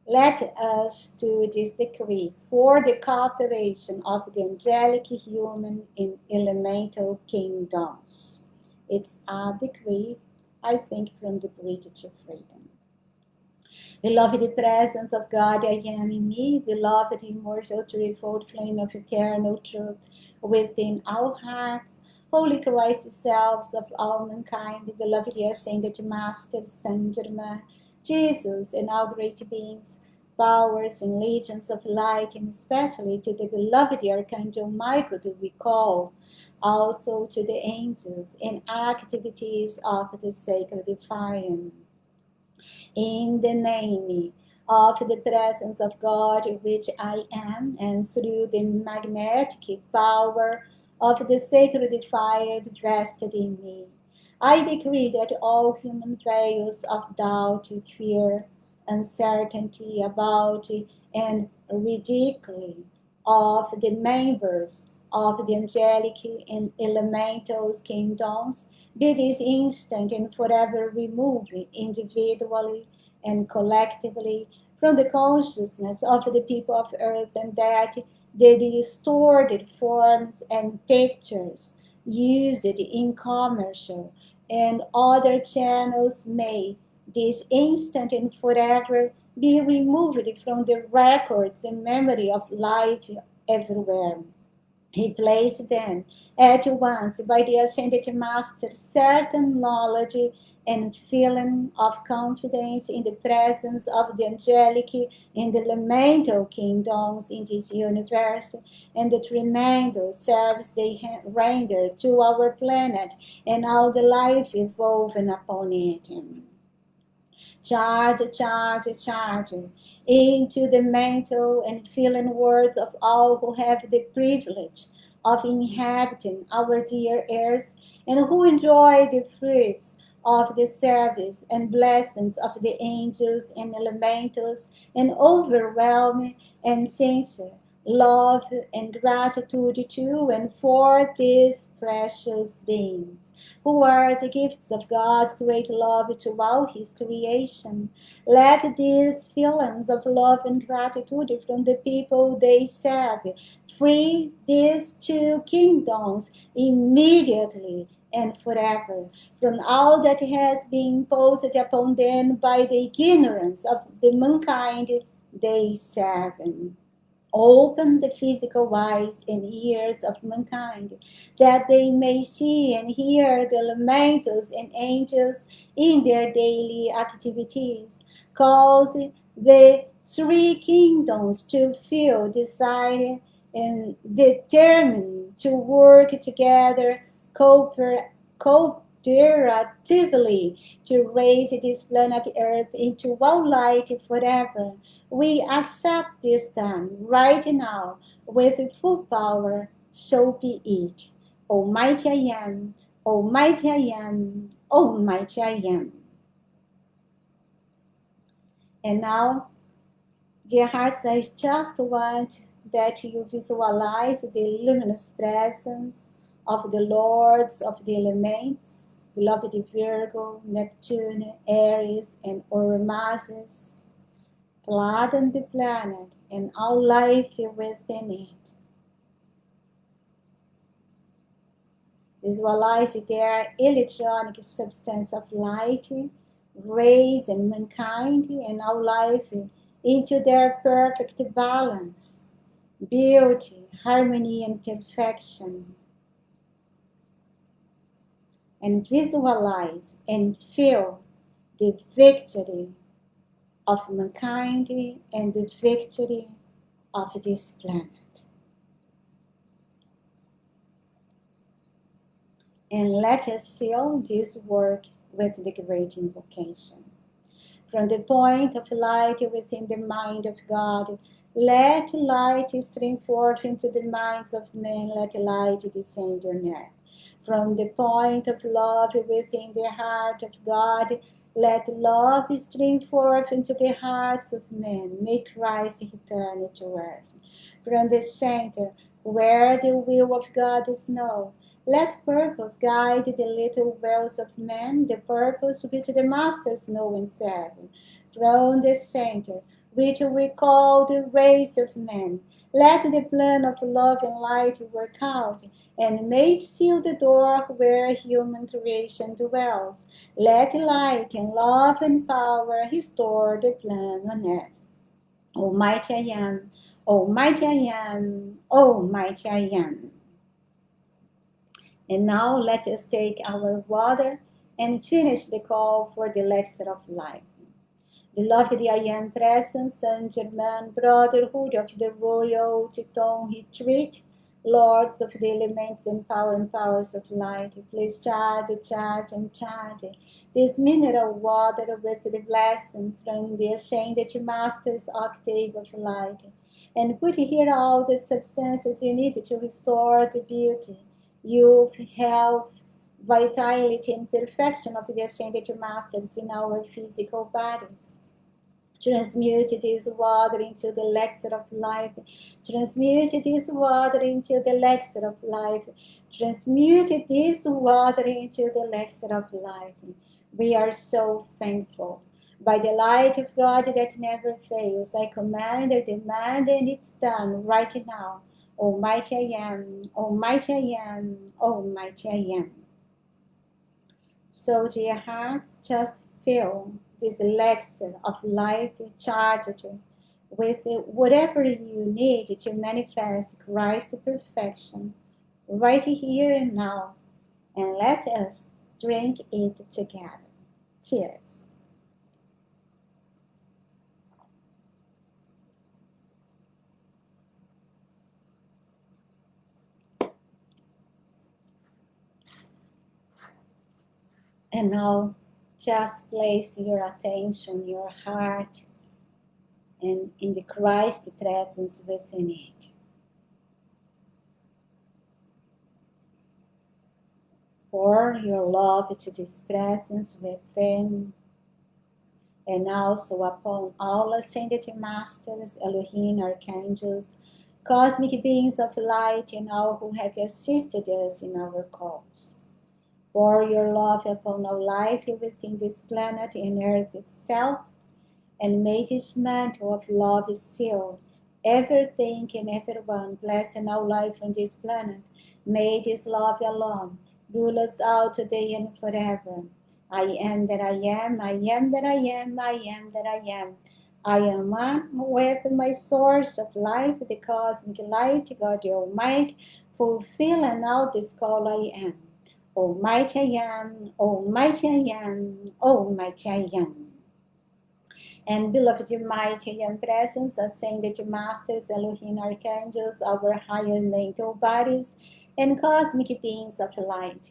let us do this decree for the cooperation of the angelic, human, and elemental kingdoms. It's a decree, I think, from the bridge to freedom. Beloved presence of God, I am in me, beloved immortal threefold flame of eternal truth within our hearts, Holy Christ selves of all mankind, beloved ascended Master Saint Germain, Jesus, and all great beings, powers and legions of light, and especially to the beloved Archangel Michael do we call, also to the angels and activities of the sacred fire. In the name of the presence of God, which I am, and through the magnetic power of the sacred fire vested in me, I decree that all human veils of doubt, fear, uncertainty about, and ridicule of the members of the angelic and elemental kingdoms be this instant and forever removed individually and collectively from the consciousness of the people of earth, and that the distorted forms and pictures used in commercial and other channels may this instant and forever be removed from the records and memory of life everywhere. He placed then at once by the ascended master certain knowledge and feeling of confidence in the presence of the angelic and the elemental kingdoms in this universe, and the tremendous service they render to our planet and all the life evolving upon it. Charge, charge, charge into the mental and feeling worlds of all who have the privilege of inhabiting our dear earth and who enjoy the fruits of the service and blessings of the angels and elementals, and overwhelming and sincere love and gratitude to and for these precious beings. who are the gifts of God's great love to all His creation. Let these feelings of love and gratitude from the people they serve free these two kingdoms immediately and forever from all that has been imposed upon them by the ignorance of the mankind they serve. Open the physical eyes and ears of mankind, that they may see and hear the lamentals and angels in their daily activities. Cause the three kingdoms to feel desire and determined to work together cooperatively to raise this planet Earth into one light forever. We accept this done right now with full power, so be it. Almighty I am, Almighty I am, Almighty I am. And now, dear hearts, I just want that you visualize the luminous presence of the lords of the elements, beloved Virgo, Neptune, Aries, and Oromazes, gladden the planet and all life within it. Visualize their electronic substance of light, rays and mankind and all life into their perfect balance, beauty, harmony, and perfection. And visualize and feel the victory of mankind and the victory of this planet. And let us seal this work with the great invocation. From the point of light within the mind of God, let light stream forth into the minds of men, let light descend on earth. From the point of love within the heart of God, let love stream forth into the hearts of men. May Christ return to earth. From the center, where the will of God is known, let purpose guide the little wells of men, the purpose which the masters know and serve. From the center, which we call the race of men, let the plan of love and light work out, and may it seal the door where human creation dwells. Let light and love and power restore the plan on earth. Almighty I am, Almighty I am, Almighty I am. And now let us take our water and finish the call for the Elixir of Life. Beloved I am presence, Saint Germain, brotherhood of the Royal Teton Retreat, lords of the elements and powers of light, please charge this mineral water with the blessings from the Ascended Master's octave of light, and put here all the substances you need to restore the beauty, youth, health, vitality, and perfection of the Ascended Masters in our physical bodies. Transmute this water into the elixir of life. Transmute this water into the elixir of life. Transmute this water into the elixir of life. We are so thankful. By the light of God that never fails, I command, I demand, and it's done right now. Almighty I am, Almighty I am, Almighty I am. So, dear hearts, just feel this elixir of life charged with whatever you need to manifest Christ's perfection right here and now. And let us drink it together. Cheers. And now just place your attention, your heart, and in the Christ presence within it. Pour your love to this presence within, and also upon all ascended masters, Elohim, archangels, cosmic beings of light, and all who have assisted us in our calls. Pour your love upon all life within this planet and earth itself, and may this mantle of love seal everything and everyone, blessing our life on this planet. May this love alone rule us out today and forever. I am that I am, I am that I am, I am that I am. I am one with my source of life, the cosmic light, God the Almighty, fulfilling all this call I am. Almighty I am, Almighty I am, Almighty I am. And beloved mighty and presence, ascended masters, Elohim archangels, our higher mental bodies, and cosmic beings of light,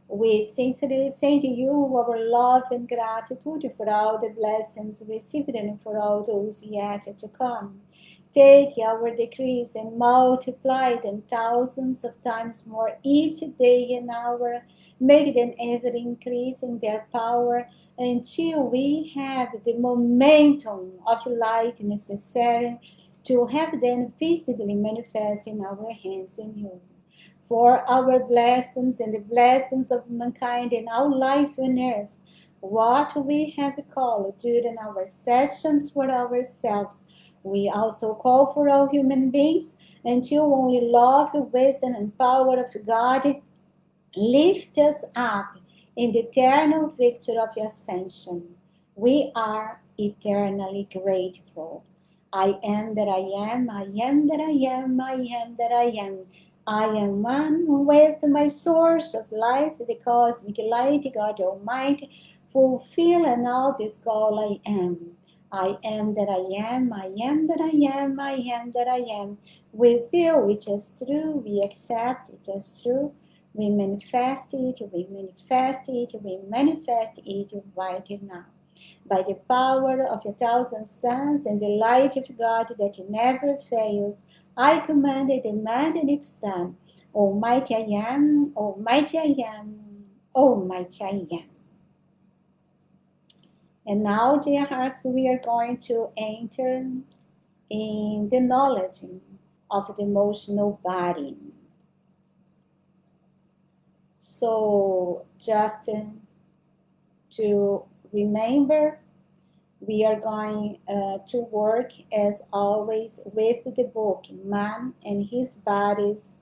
we sincerely send you our love and gratitude for all the blessings received and for all those yet to come. Take our decrees and multiply them thousands of times more each day and hour. Make them ever increase in their power until we have the momentum of light necessary to have them visibly manifest in our hands and use. For our blessings and the blessings of mankind and our life on earth, what we have called during our sessions for ourselves, we also call for all human beings until only love, wisdom, and power of God lift us up in the eternal victory of ascension. We are eternally grateful. I am that I am, I am that I am, I am that I am. I am one with my source of life, the cosmic light, God Almighty, fulfilling all this call I am. I am that I am, I am that I am, I am that I am. With you, it is true, we accept it is true. We manifest it, we manifest it, we manifest it right now. By the power of 1,000 suns and the light of God that never fails, I command it, demand, and it's done. Almighty I am, Almighty I am, Almighty I am. And now, dear hearts, we are going to enter in the knowledge of the emotional body. So just to remember, we are going to work as always with the book Man and His Bodies.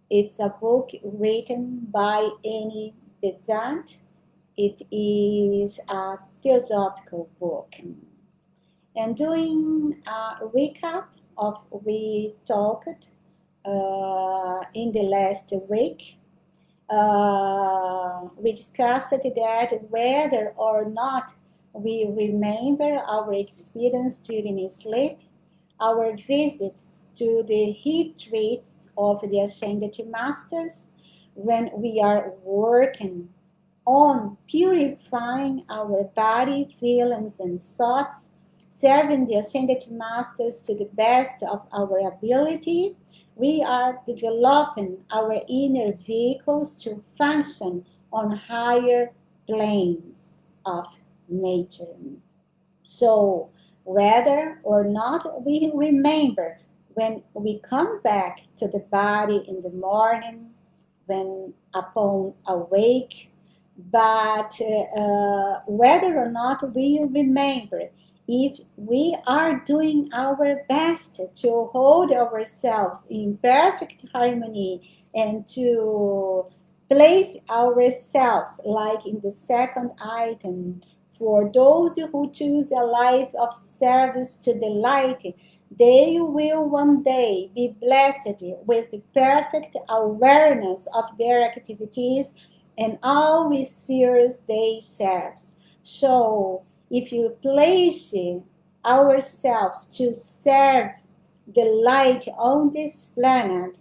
It's a book written by Annie Besant. It is a theosophical book. And doing a recap of what we talked in the last week, we discussed that whether or not we remember our experience during sleep, our visits to the retreats of the Ascended Masters, when we are working on purifying our body, feelings, and thoughts, serving the Ascended Masters to the best of our ability, we are developing our inner vehicles to function on higher planes of nature. So, whether or not we remember, when we come back to the body in the morning, when upon awake, but whether or not we remember, if we are doing our best to hold ourselves in perfect harmony and to place ourselves, like in the second item, for those who choose a life of service to the light, they will one day be blessed with perfect awareness of their activities and all spheres they serve. So, if you place ourselves to serve the light on this planet,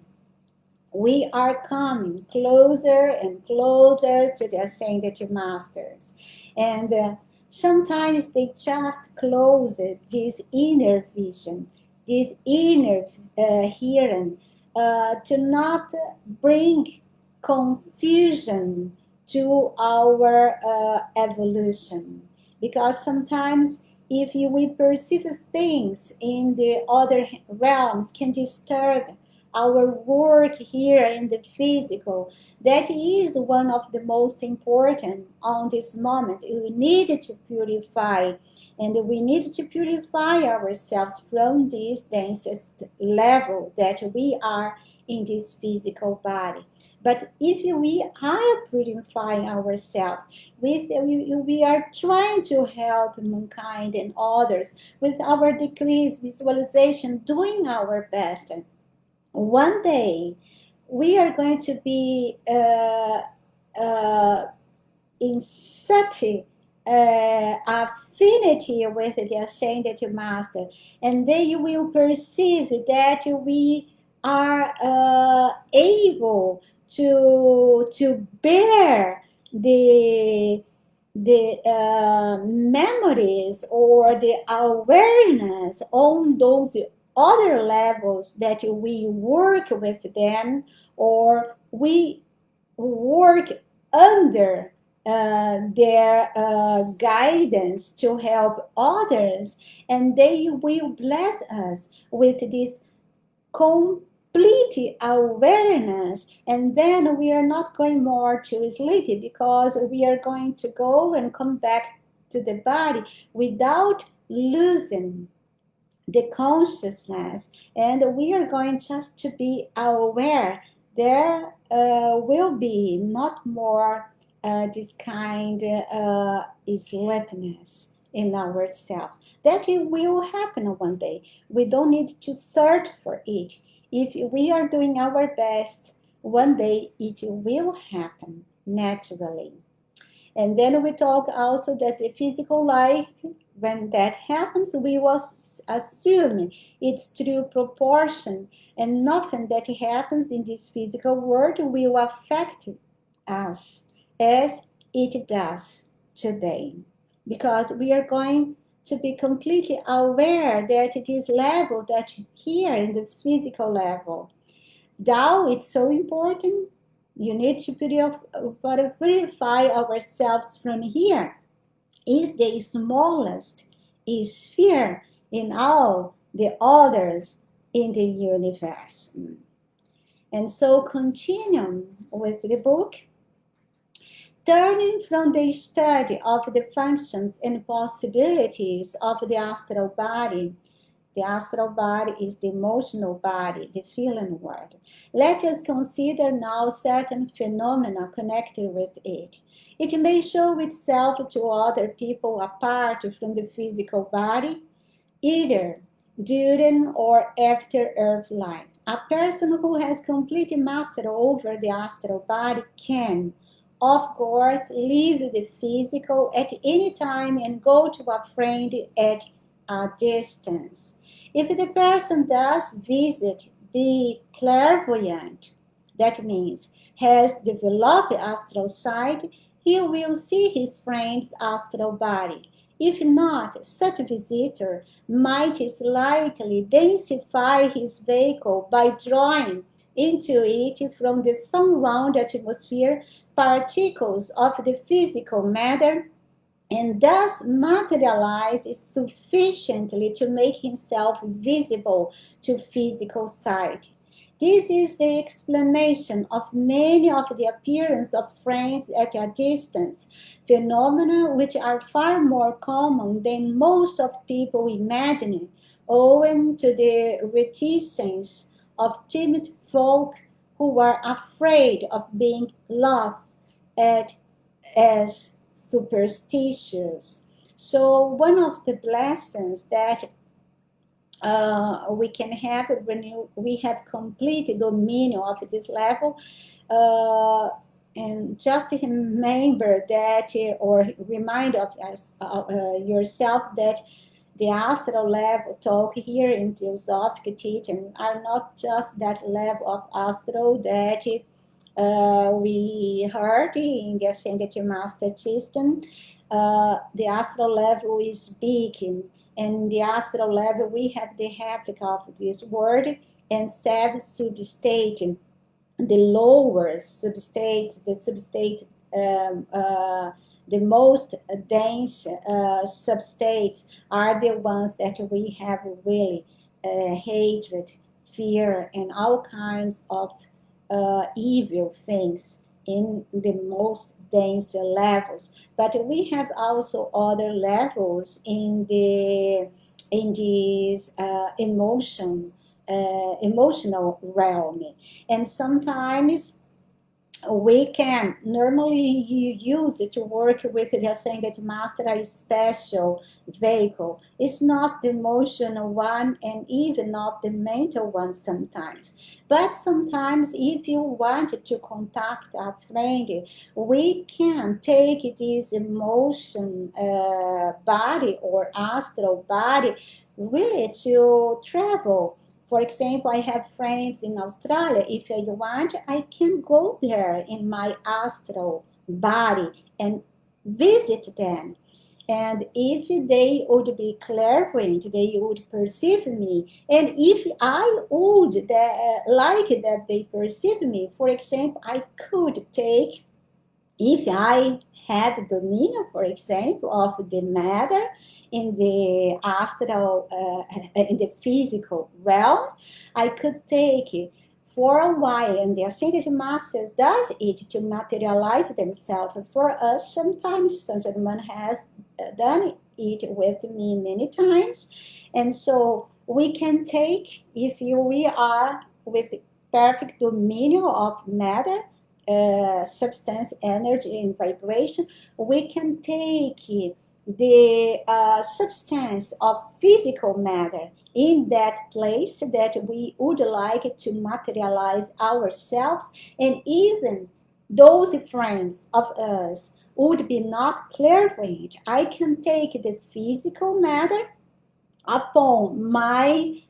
we are coming closer and closer to the Ascended Masters. And sometimes they just close this inner vision, this inner hearing, to not bring confusion to our evolution. Because sometimes if we perceive things in the other realms can disturb our work here in the physical, that is one of the most important on this moment. We need to purify, and we need to purify ourselves from this densest level that we are in this physical body. But if we are purifying ourselves, we are trying to help mankind and others with our decrease, visualization, doing our best. One day, we are going to be in such affinity with the Ascended Master, and they will perceive that we are able to bear the memories or the awareness on those other levels that we work with them, or we work under their guidance to help others, and they will bless us with this complete awareness. And then we are not going more to sleep, because we are going to go and come back to the body without losing the consciousness, and we are going just to be aware. There will be not more this kind sleepiness in ourselves. That it will happen one day. We don't need to search for it. If we are doing our best, one day it will happen naturally. And then we talk also that the physical life, when that happens, we will assume its true proportion, and nothing that happens in this physical world will affect us as it does today. Because we are going to be completely aware that it is level, that here in the physical level, Tao, it's so important. You need to purify ourselves from here. Is the smallest sphere in all the others in the universe. And so continue with the book. Turning from the study of the functions and possibilities of the astral body. The astral body is the emotional body, the feeling world. Let us consider now certain phenomena connected with it. It may show itself to other people apart from the physical body, either during or after earth life. A person who has complete mastery over the astral body can, of course, leave the physical at any time and go to a friend at a distance. If the person does visit, be clairvoyant, that means has developed astral sight, he will see his friend's astral body. If not, such a visitor might slightly densify his vehicle by drawing into it from the sun-round atmosphere particles of the physical matter, and thus materialize sufficiently to make himself visible to physical sight. This is the explanation of many of the appearance of friends at a distance, phenomena which are far more common than most of people imagine, owing to the reticence of timid folk who are afraid of being laughed at as superstitious. So one of the blessings that we can have when we have complete dominion of this level, and just remember that, or remind of yourself that the astral level talk here in Theosophic teaching are not just that level of astral that we heard in the Ascended Master system. The astral level is big, and the astral level we have the replica of this word and substate, the lower substate, the substate, the most dense substates are the ones that we have really hatred, fear and all kinds of evil things in the most dense levels. But we have also other levels in this emotional realm, and sometimes we can normally you use it to work with the ascended master a special vehicle. It's not the emotional one and even not the mental one sometimes. But sometimes if you want to contact a friend, we can take this emotion body or astral body really to travel. For example, I have friends in Australia. If I want, I can go there in my astral body and visit them. And if they would be clairvoyant, they would perceive me. And if I would like that they perceive me, for example, I could take, if I had dominion, for example, of the matter in the astral, in the physical realm, I could take it for a while, and the ascended master does it to materialize themselves for us. Sometimes Saint Germain has done it with me many times, and so we can take, if we are with perfect dominion of matter, substance, energy, and vibration, we can take the substance of physical matter in that place that we would like to materialize ourselves, and even those friends of us would be not clairvoyant. I can take the physical matter upon my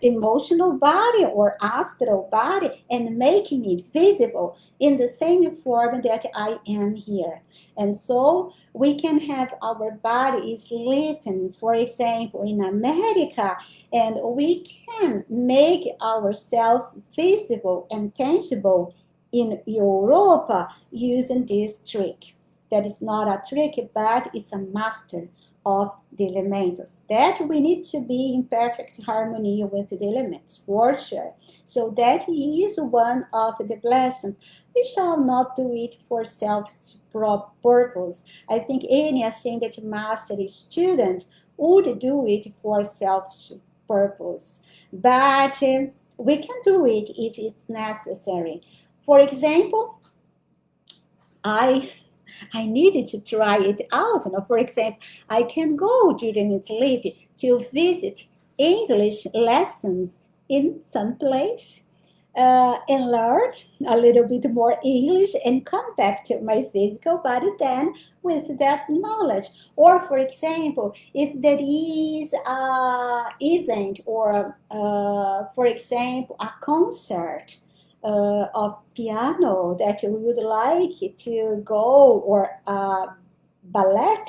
emotional body or astral body and make me visible in the same form that I am here. And so we can have our body sleeping, for example, in America, and we can make ourselves visible and tangible in Europa using this trick. That is not a trick, but it's a master of the elementals. That we need to be in perfect harmony with the elements, for sure. So that is one of the blessings. We shall not do it for selfish purpose. I think any ascended master student would do it for selfish purpose. But we can do it if it's necessary. For example, I I needed to try it out. For example, I can go during sleep to visit English lessons in some place and learn a little bit more English and come back to my physical body then with that knowledge. Or, for example, if there is an event or, for example, a concert of piano that you would like to go, or ballet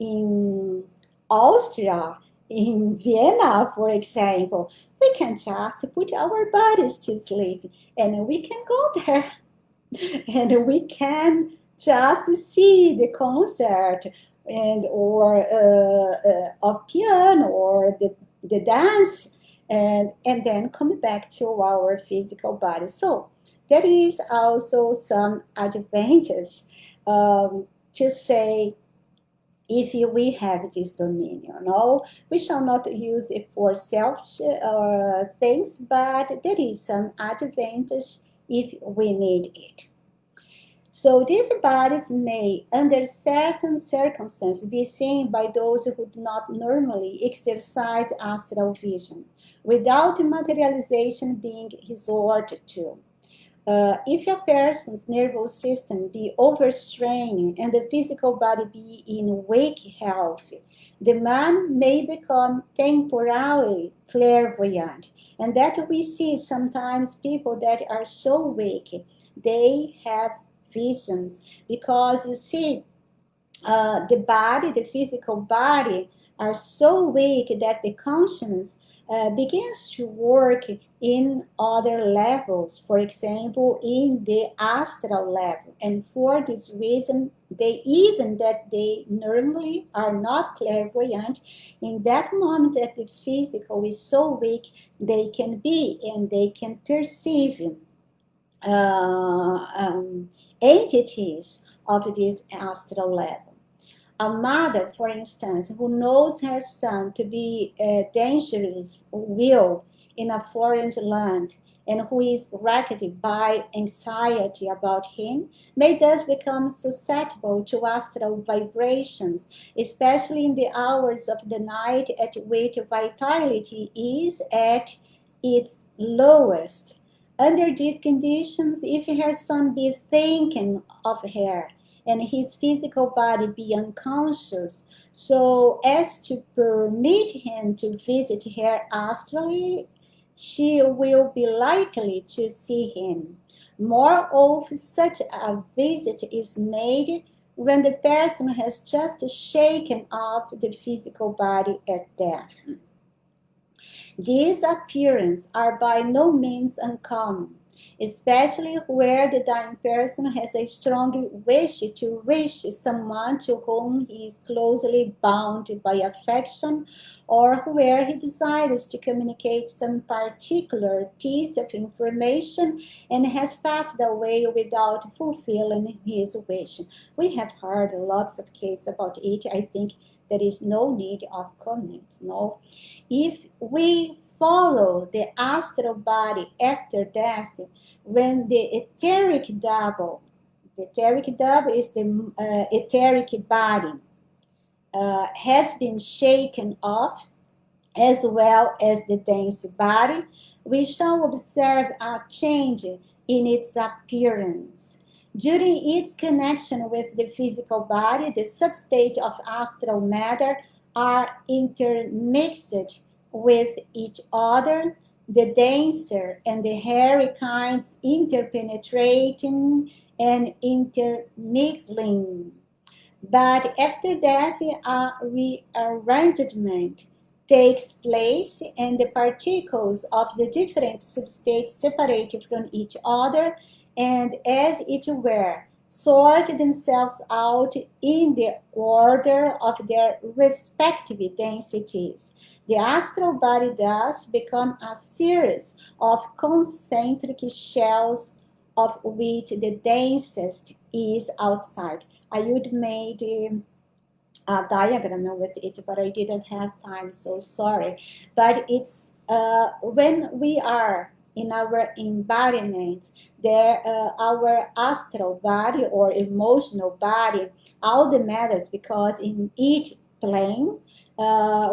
in Austria, in Vienna, for example, we can just put our bodies to sleep and we can go there and we can just see the concert and or of piano or the dance, and then come back to our physical body. So there is also some advantage to say, if we have this dominion, no, we shall not use it for selfish things, but there is some advantage if we need it. So these bodies may, under certain circumstances, be seen by those who do not normally exercise astral vision, without materialization being resorted to. If a person's nervous system be overstrained and the physical body be in weak health, the man may become temporarily clairvoyant. And that we see sometimes people that are so weak, they have visions, because you see, the body, the physical body, are so weak that the consciousness begins to work in other levels, for example, in the astral level. And for this reason, they normally are not clairvoyant. In that moment that the physical is so weak, they can be and they can perceive uh, um, entities of this astral level. A mother, for instance, who knows her son to be dangerous will in a foreign land and who is racked by anxiety about him, may thus become susceptible to astral vibrations, especially in the hours of the night at which vitality is at its lowest. Under these conditions, if her son be thinking of her, and his physical body be unconscious, so as to permit him to visit her astrally, she will be likely to see him. Moreover, such a visit is made when the person has just shaken off the physical body at death. These appearances are by no means uncommon, especially where the dying person has a strong wish to reach someone to whom he is closely bound by affection, or where he desires to communicate some particular piece of information and has passed away without fulfilling his wish. We have heard lots of cases about it. I think there is no need of comment. No, if we follow the astral body after death, when the etheric double is the etheric body, has been shaken off, as well as the dense body, we shall observe a change in its appearance. During its connection with the physical body, the substate of astral matter are intermixed with each other, the denser and the hairy kinds interpenetrating and intermingling. But after that, a rearrangement takes place and the particles of the different substates separate from each other and, as it were, sort themselves out in the order of their respective densities. The astral body thus becomes a series of concentric shells of which the densest is outside. I would make a diagram with it, but I didn't have time, so sorry. But it's when we are in our embodiment, there our astral body or emotional body, all the matters, because in each plane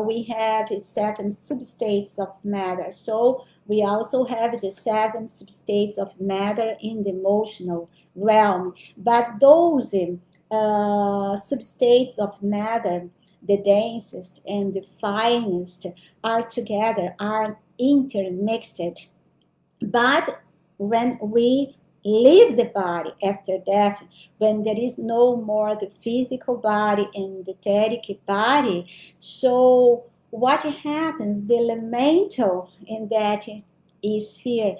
we have 7 substates of matter. So we also have the 7 substates of matter in the emotional realm. But those substates of matter, the densest and the finest, are together, are intermixed. But when we leave the body after death, when there is no more the physical body and the etheric body, so what happens? The elemental in that sphere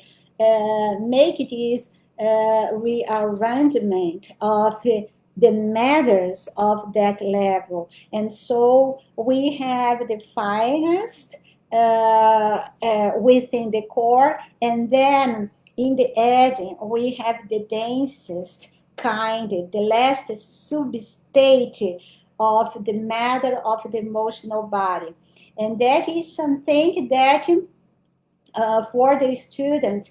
make it is rearrangement of the matters of that level. And so we have the finest within the core, and then in the edge we have the densest kind, the last substate of the matter of the emotional body. And that is something that for the student,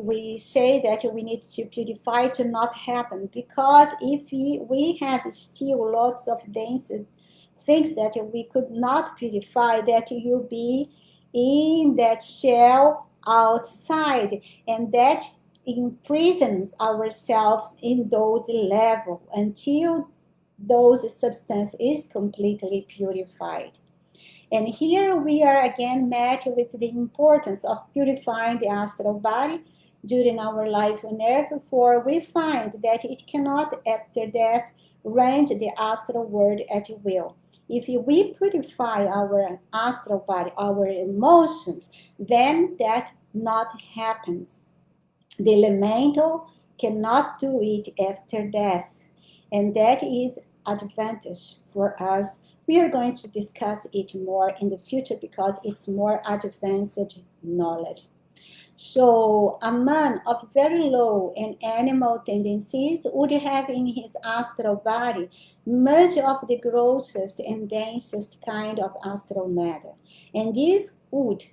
we say that we need to purify to not happen, because if we have still lots of dense things that we could not purify, that you be in that shell outside, and that imprisons ourselves in those levels until those substance is completely purified. And here we are again met with the importance of purifying the astral body during our life on earth, for we find that it cannot, after death, range the astral world at will. If we purify our astral body, our emotions, then that not happens. The elemental cannot do it after death, and that is advantage for us. We are going to discuss it more in the future because it's more advanced knowledge. So a man of very low and animal tendencies would have in his astral body much of the grossest and densest kind of astral matter. And this would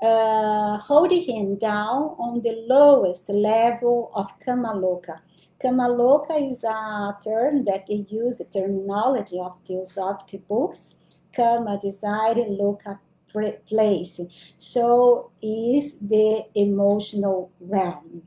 hold him down on the lowest level of Kamaloka. Kamaloka is a term that they use, the terminology of theosophic books. Kama, desire, loka, place. So is the emotional realm.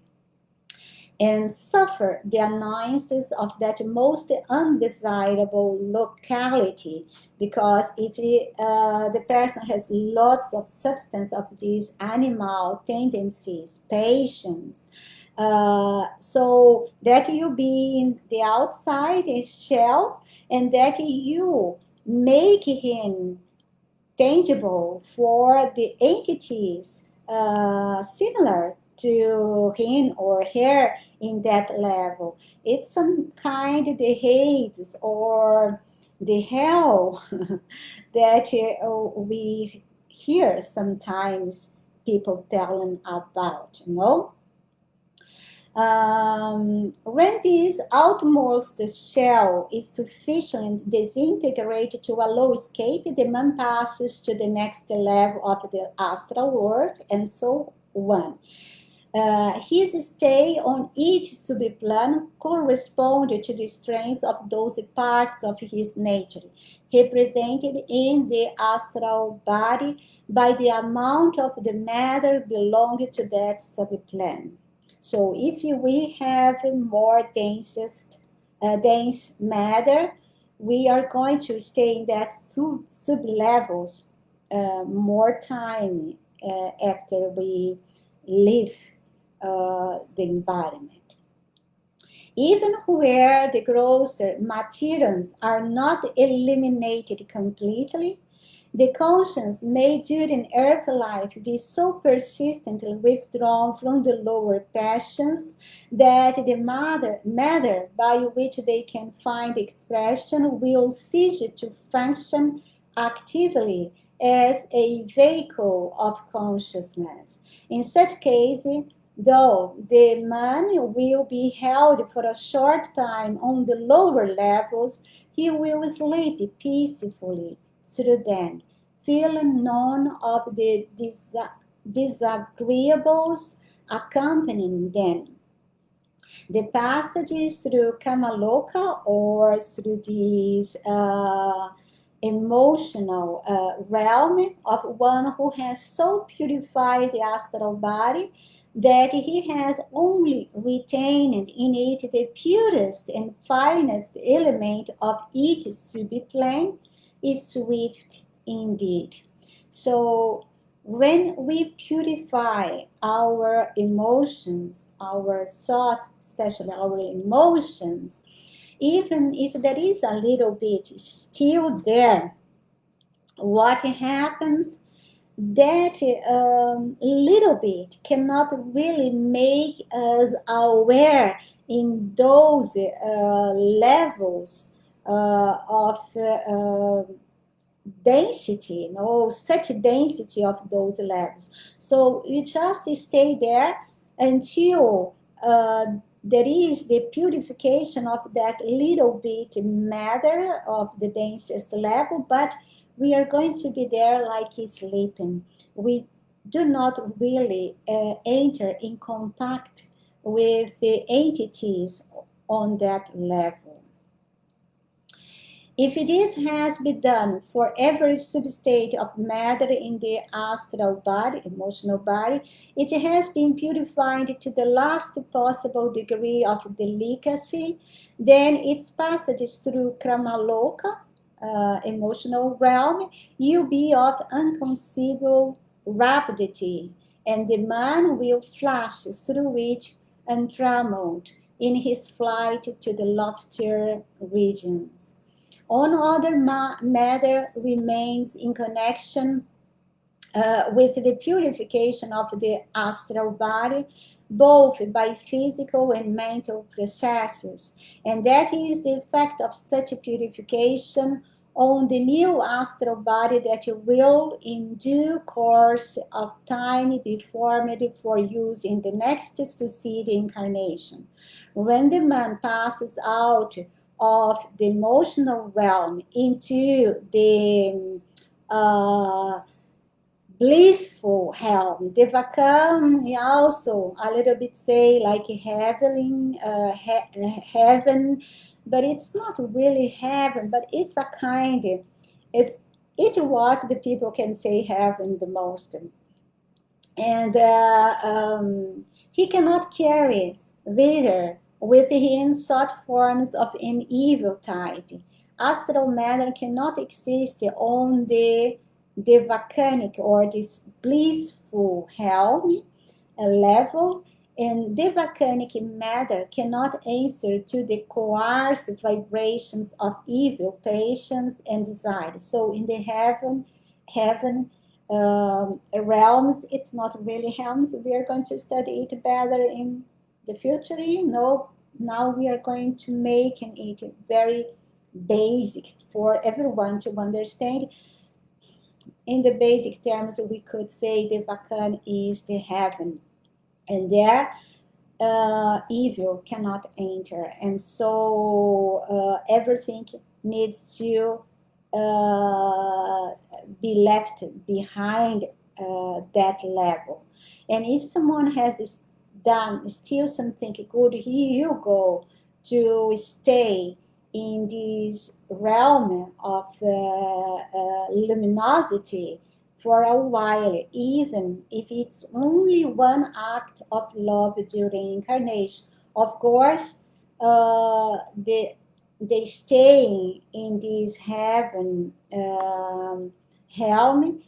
And suffer the annoyances of that most undesirable locality, because if the person has lots of substance of these animal tendencies, patience, so that you be in the outside shell, and that you make him tangible for the entities similar to him or her in that level. It's some kind of the Hades or the hell that we hear sometimes people telling about, you know? When this outermost shell is sufficiently disintegrated to allow escape, the man passes to the next level of the astral world, and so on. His stay on each subplane corresponded to the strength of those parts of his nature, represented in the astral body by the amount of the matter belonging to that subplane. So if we have more dense matter, we are going to stay in that sub-levels more time after we leave the environment. Even where the grosser materials are not eliminated completely, the conscience may during earth life be so persistently withdrawn from the lower passions that the matter by which they can find expression will cease to function actively as a vehicle of consciousness. In such case, though the man will be held for a short time on the lower levels, he will sleep peacefully through them, feeling none of the disagreeables accompanying them. The passages through Kamaloka or through this emotional realm of one who has so purified the astral body that he has only retained in it the purest and finest element of each subplane is swift indeed. So when we purify our emotions, our thoughts, especially our emotions, even if there is a little bit still there, what happens? That little bit cannot really make us aware in those levels of density, such density of those levels. So you just stay there until there is the purification of that little bit matter of the densest level, but we are going to be there like sleeping. We do not really enter in contact with the entities on that level. If this has been done for every substate of matter in the astral body, emotional body, it has been purified to the last possible degree of delicacy, then its passage through Kramaloka, emotional realm, will be of unconceivable rapidity, and the man will flash through it untrammeled, in his flight to the loftier regions. On other matter remains in connection with the purification of the astral body, both by physical and mental processes. And that is the effect of such a purification on the new astral body that will, in due course of time, be formed for use in the next succeeding incarnation. When the man passes out of the emotional realm into the blissful realm. Devakam also a little bit say like heaven, but it's not really heaven, but it's a kind. It's what the people can say heaven the most, and he cannot carry thither with him such forms of an evil type. Astral matter cannot exist on the devacanic or this blissful realm level, and devacanic matter cannot answer to the coerced vibrations of evil passions and desires. So in the heaven realms, it's not really realms. We are going to study it better in the future. No, now we are going to make it very basic for everyone to understand. In the basic terms, we could say the Vakan is the heaven, and there evil cannot enter, and so everything needs to be left behind that level. And if someone has done still something good, he will go to stay in this realm of luminosity for a while, even if it's only one act of love during incarnation. Of course, they stay in this heaven helm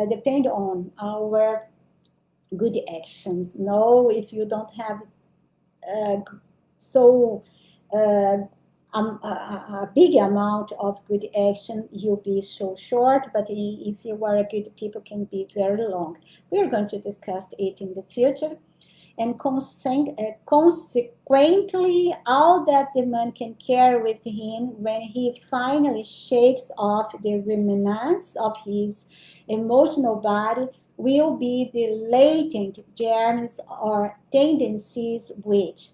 depend on our good actions. No, if you don't have so a big amount of good action, you'll be so short, but if you are a good people, can be very long. We're going to discuss it in the future. And consequently, all that the man can carry with him when he finally shakes off the remnants of his emotional body will be the latent germs or tendencies which,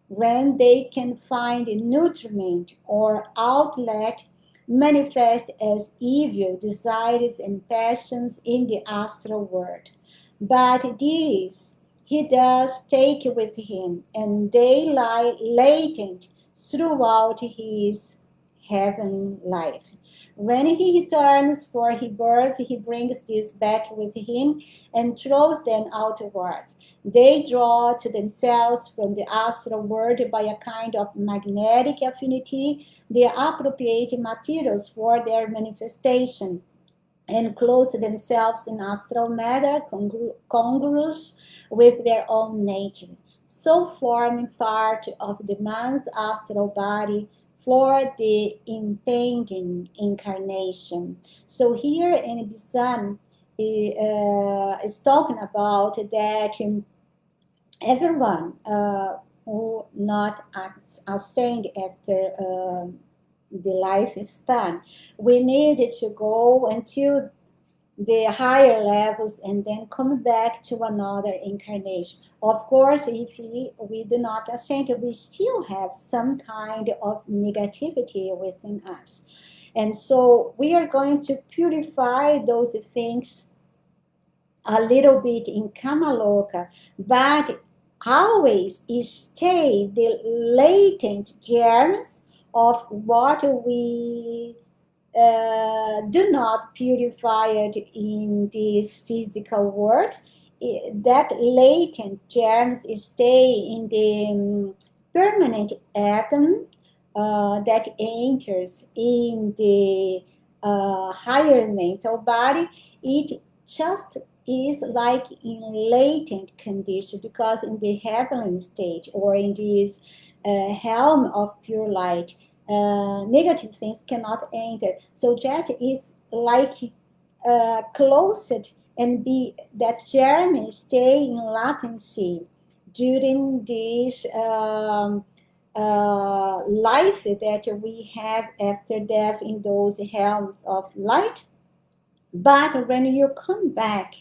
when they can find a nutriment or outlet, manifest as evil desires and passions in the astral world. But these he does take with him, and they lie latent throughout his heavenly life. When he returns for his birth, he brings these back with him and throws them outwards. They draw to themselves from the astral world by a kind of magnetic affinity the appropriate materials for their manifestation, and clothe themselves in astral matter congruous with their own nature, so forming part of the man's astral body for the impending incarnation. So here in Bisan is talking about that everyone who not ascend after the lifespan, we needed to go until the higher levels and then come back to another incarnation. Of course, if we do not ascend, we still have some kind of negativity within us. And so we are going to purify those things a little bit in Kamaloka, but always stay the latent germs of what we do not purify it in this physical world. That latent germs stay in the permanent atom that enters in the higher mental body. It just is like in latent condition, because in the heavenly state or in this helm of pure light, negative things cannot enter. So that is like closed, and be that Jeremy stay in latency during this life that we have after death in those helms of light. But when you come back,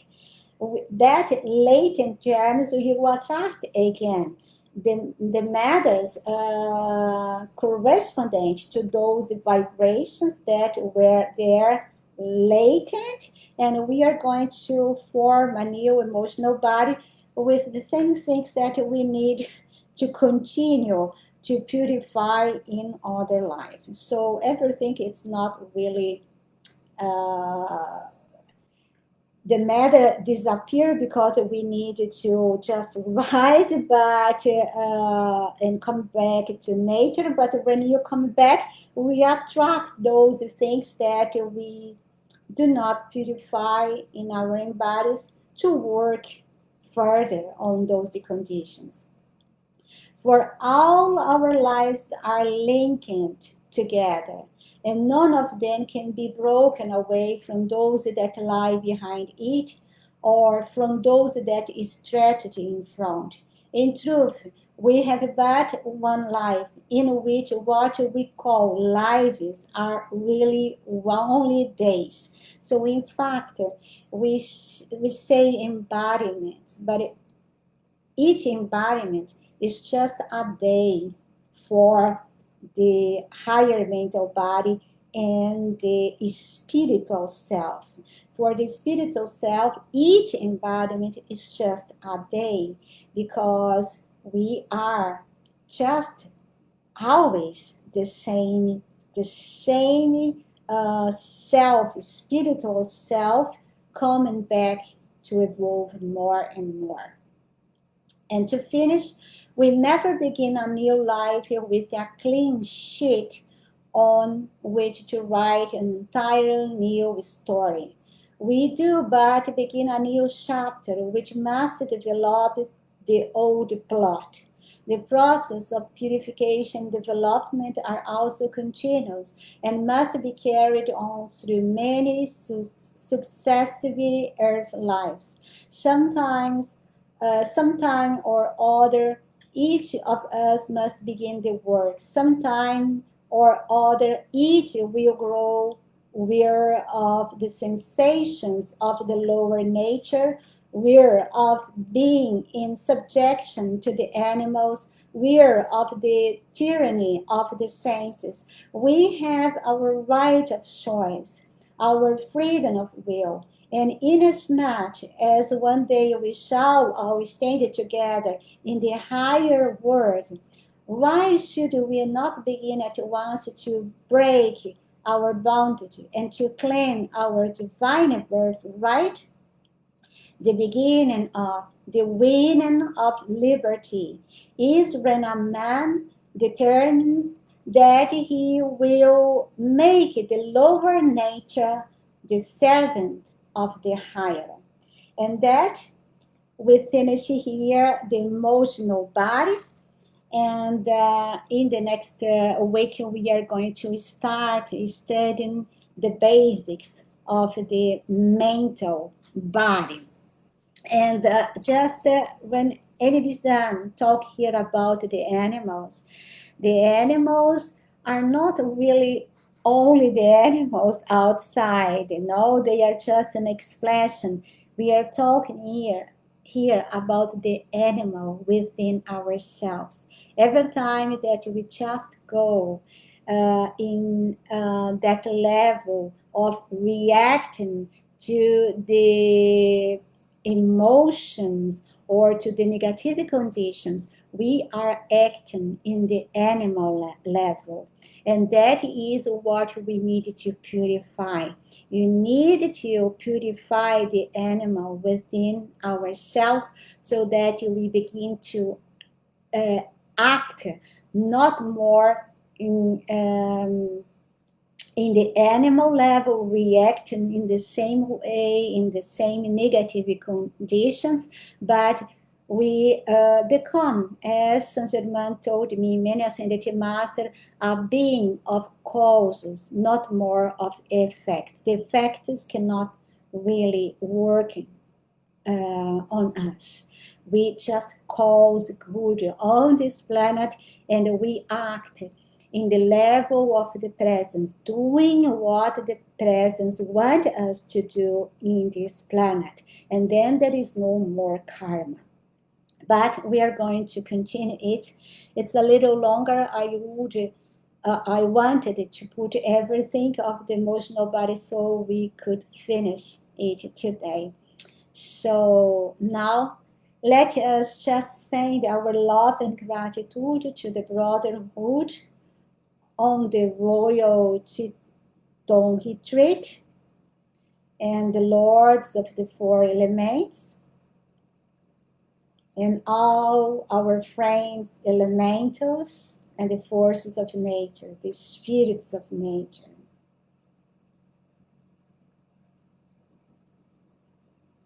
that latent germs you attract again. The matters correspondent to those vibrations that were there latent, and we are going to form a new emotional body with the same things that we need to continue to purify in other life. So everything is not really the matter disappear because we need to just rise but and come back to nature. But when you come back, we attract those things that we do not purify in our own bodies to work further on those conditions. For all our lives are linked together, and none of them can be broken away from those that lie behind it, or from those that is stretched in front. In truth, we have but one life, in which what we call lives are really only days. So, in fact, we say embodiments, but each embodiment is just a day for the higher mental body and the spiritual self. For the spiritual self, each embodiment is just a day, because we are just always the same self, spiritual self, coming back to evolve more and more. And to finish, we never begin a new life with a clean sheet on which to write an entire new story. We do but begin a new chapter which must develop the old plot. The process of purification and development are also continuous and must be carried on through many successive earth lives. Sometimes sometime or other, each of us must begin the work. Sometime or other, each will grow weary of the sensations of the lower nature, weary of being in subjection to the animals, weary of the tyranny of the senses. We have our right of choice, our freedom of will, and inasmuch as one day we shall all stand together in the higher world, why should we not begin at once to break our bondage and to claim our divine birthright? The beginning of the winning of liberty is when a man determines that he will make the lower nature the servant of the higher. And that we finish here the emotional body. And in the next week, we are going to start studying the basics of the mental body. And just when Elibizan talk here about the animals are not really only the animals outside, they are just an expression. We are talking here about the animal within ourselves. Every time that we just go in that level of reacting to the emotions or to the negative conditions, we are acting in the animal level. And that is what we need to purify. You need to purify the animal within ourselves so that we begin to act not more in the animal level, reacting in the same way, in the same negative conditions, but we become, as Saint Germain told me, many ascended master, a being of causes, not more of effects. The effects cannot really work on us. We just cause good on this planet, and we act in the level of the presence, doing what the presence want us to do in this planet. And then there is no more karma. But we are going to continue it. It's a little longer. I wanted to put everything of the emotional body so we could finish it today. So now let us just send our love and gratitude to the Brotherhood on the Royal Teton Retreat and the Lords of the Four Elements and all our friends, elementals, and the forces of nature, the spirits of nature.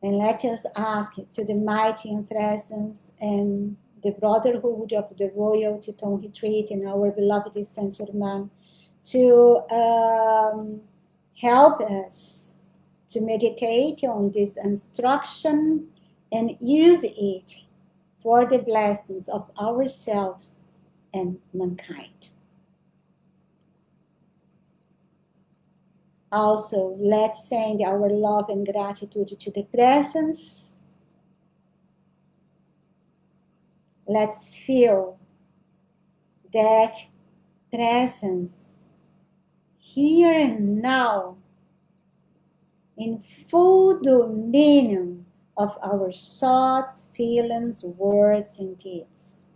And let us ask to the mighty and presence and the Brotherhood of the Royal Teton Retreat and our beloved Saint Germain to help us to meditate on this instruction and use it for the blessings of ourselves and mankind. Also, let's send our love and gratitude to the presence. Let's feel that presence here and now in full dominion of our thoughts, feelings, words, and deeds.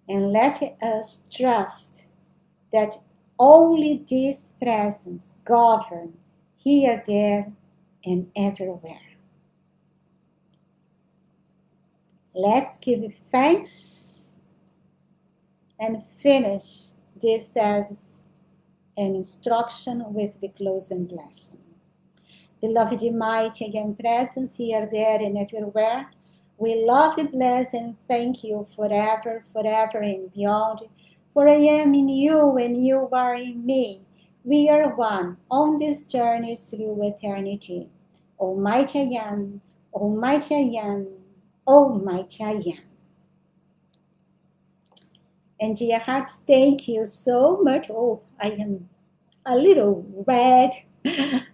And let us trust that only this presence governs here, there, and everywhere. Let's give thanks and finish this service and instruction with the closing blessing. Beloved mighty and presence here, there, and everywhere, we love you, bless, and thank you forever, forever, and beyond. For I am in you, and you are in me. We are one on this journey through eternity. Almighty I am, Almighty I am, Almighty I am. And dear hearts, thank you so much. Oh, I am a little red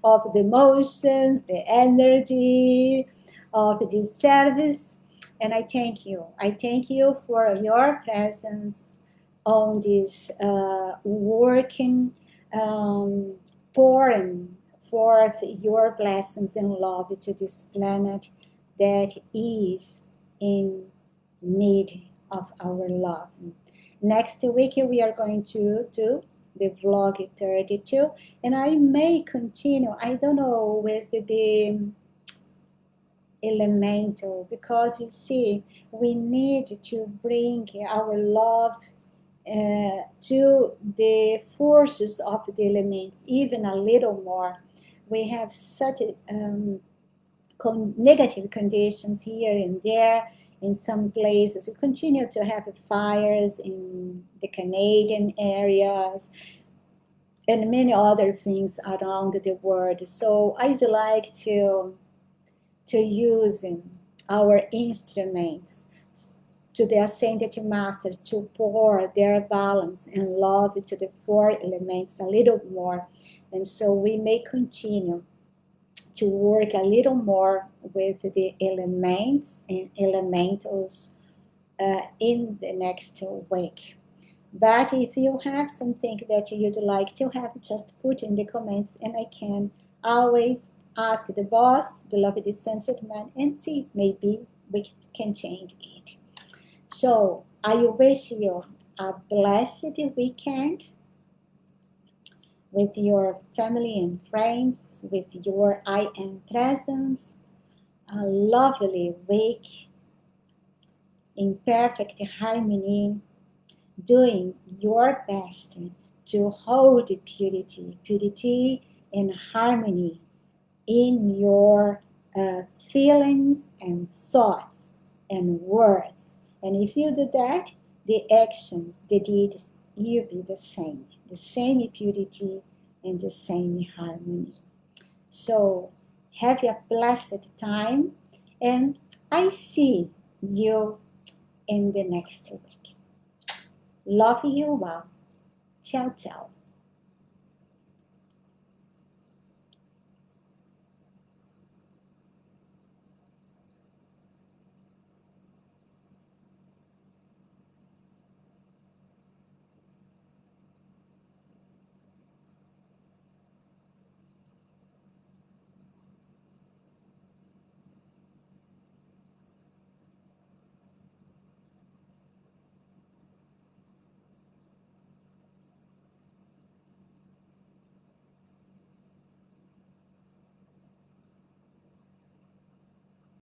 of the emotions, the energy of this service. And I thank you. I thank you for your presence on this working, pouring forth your blessings and love to this planet that is in need of our love. Next week we are going to do the vlog 32, and I may continue, I don't know, with the elemental, because you see, we need to bring our love to the forces of the elements even a little more. We have such negative conditions here and there in some places. We continue to have fires in the Canadian areas and many other things around the world. So I'd like to use our instruments to the ascended masters to pour their balance and love to the four elements a little more. And so we may continue to work a little more with the elements and elementals in the next week. But if you have something that you'd like to have, just put in the comments, and I can always ask the boss, beloved censored man, and see, maybe we can change it. So I wish you a blessed weekend with your family and friends, with your I Am presence, a lovely week in perfect harmony, doing your best to hold purity and harmony in your feelings and thoughts and words. And if you do that, the actions, the deeds, will be the same purity and the same harmony. So have a blessed time, and I see you in the next week. Love you all. Ciao, ciao.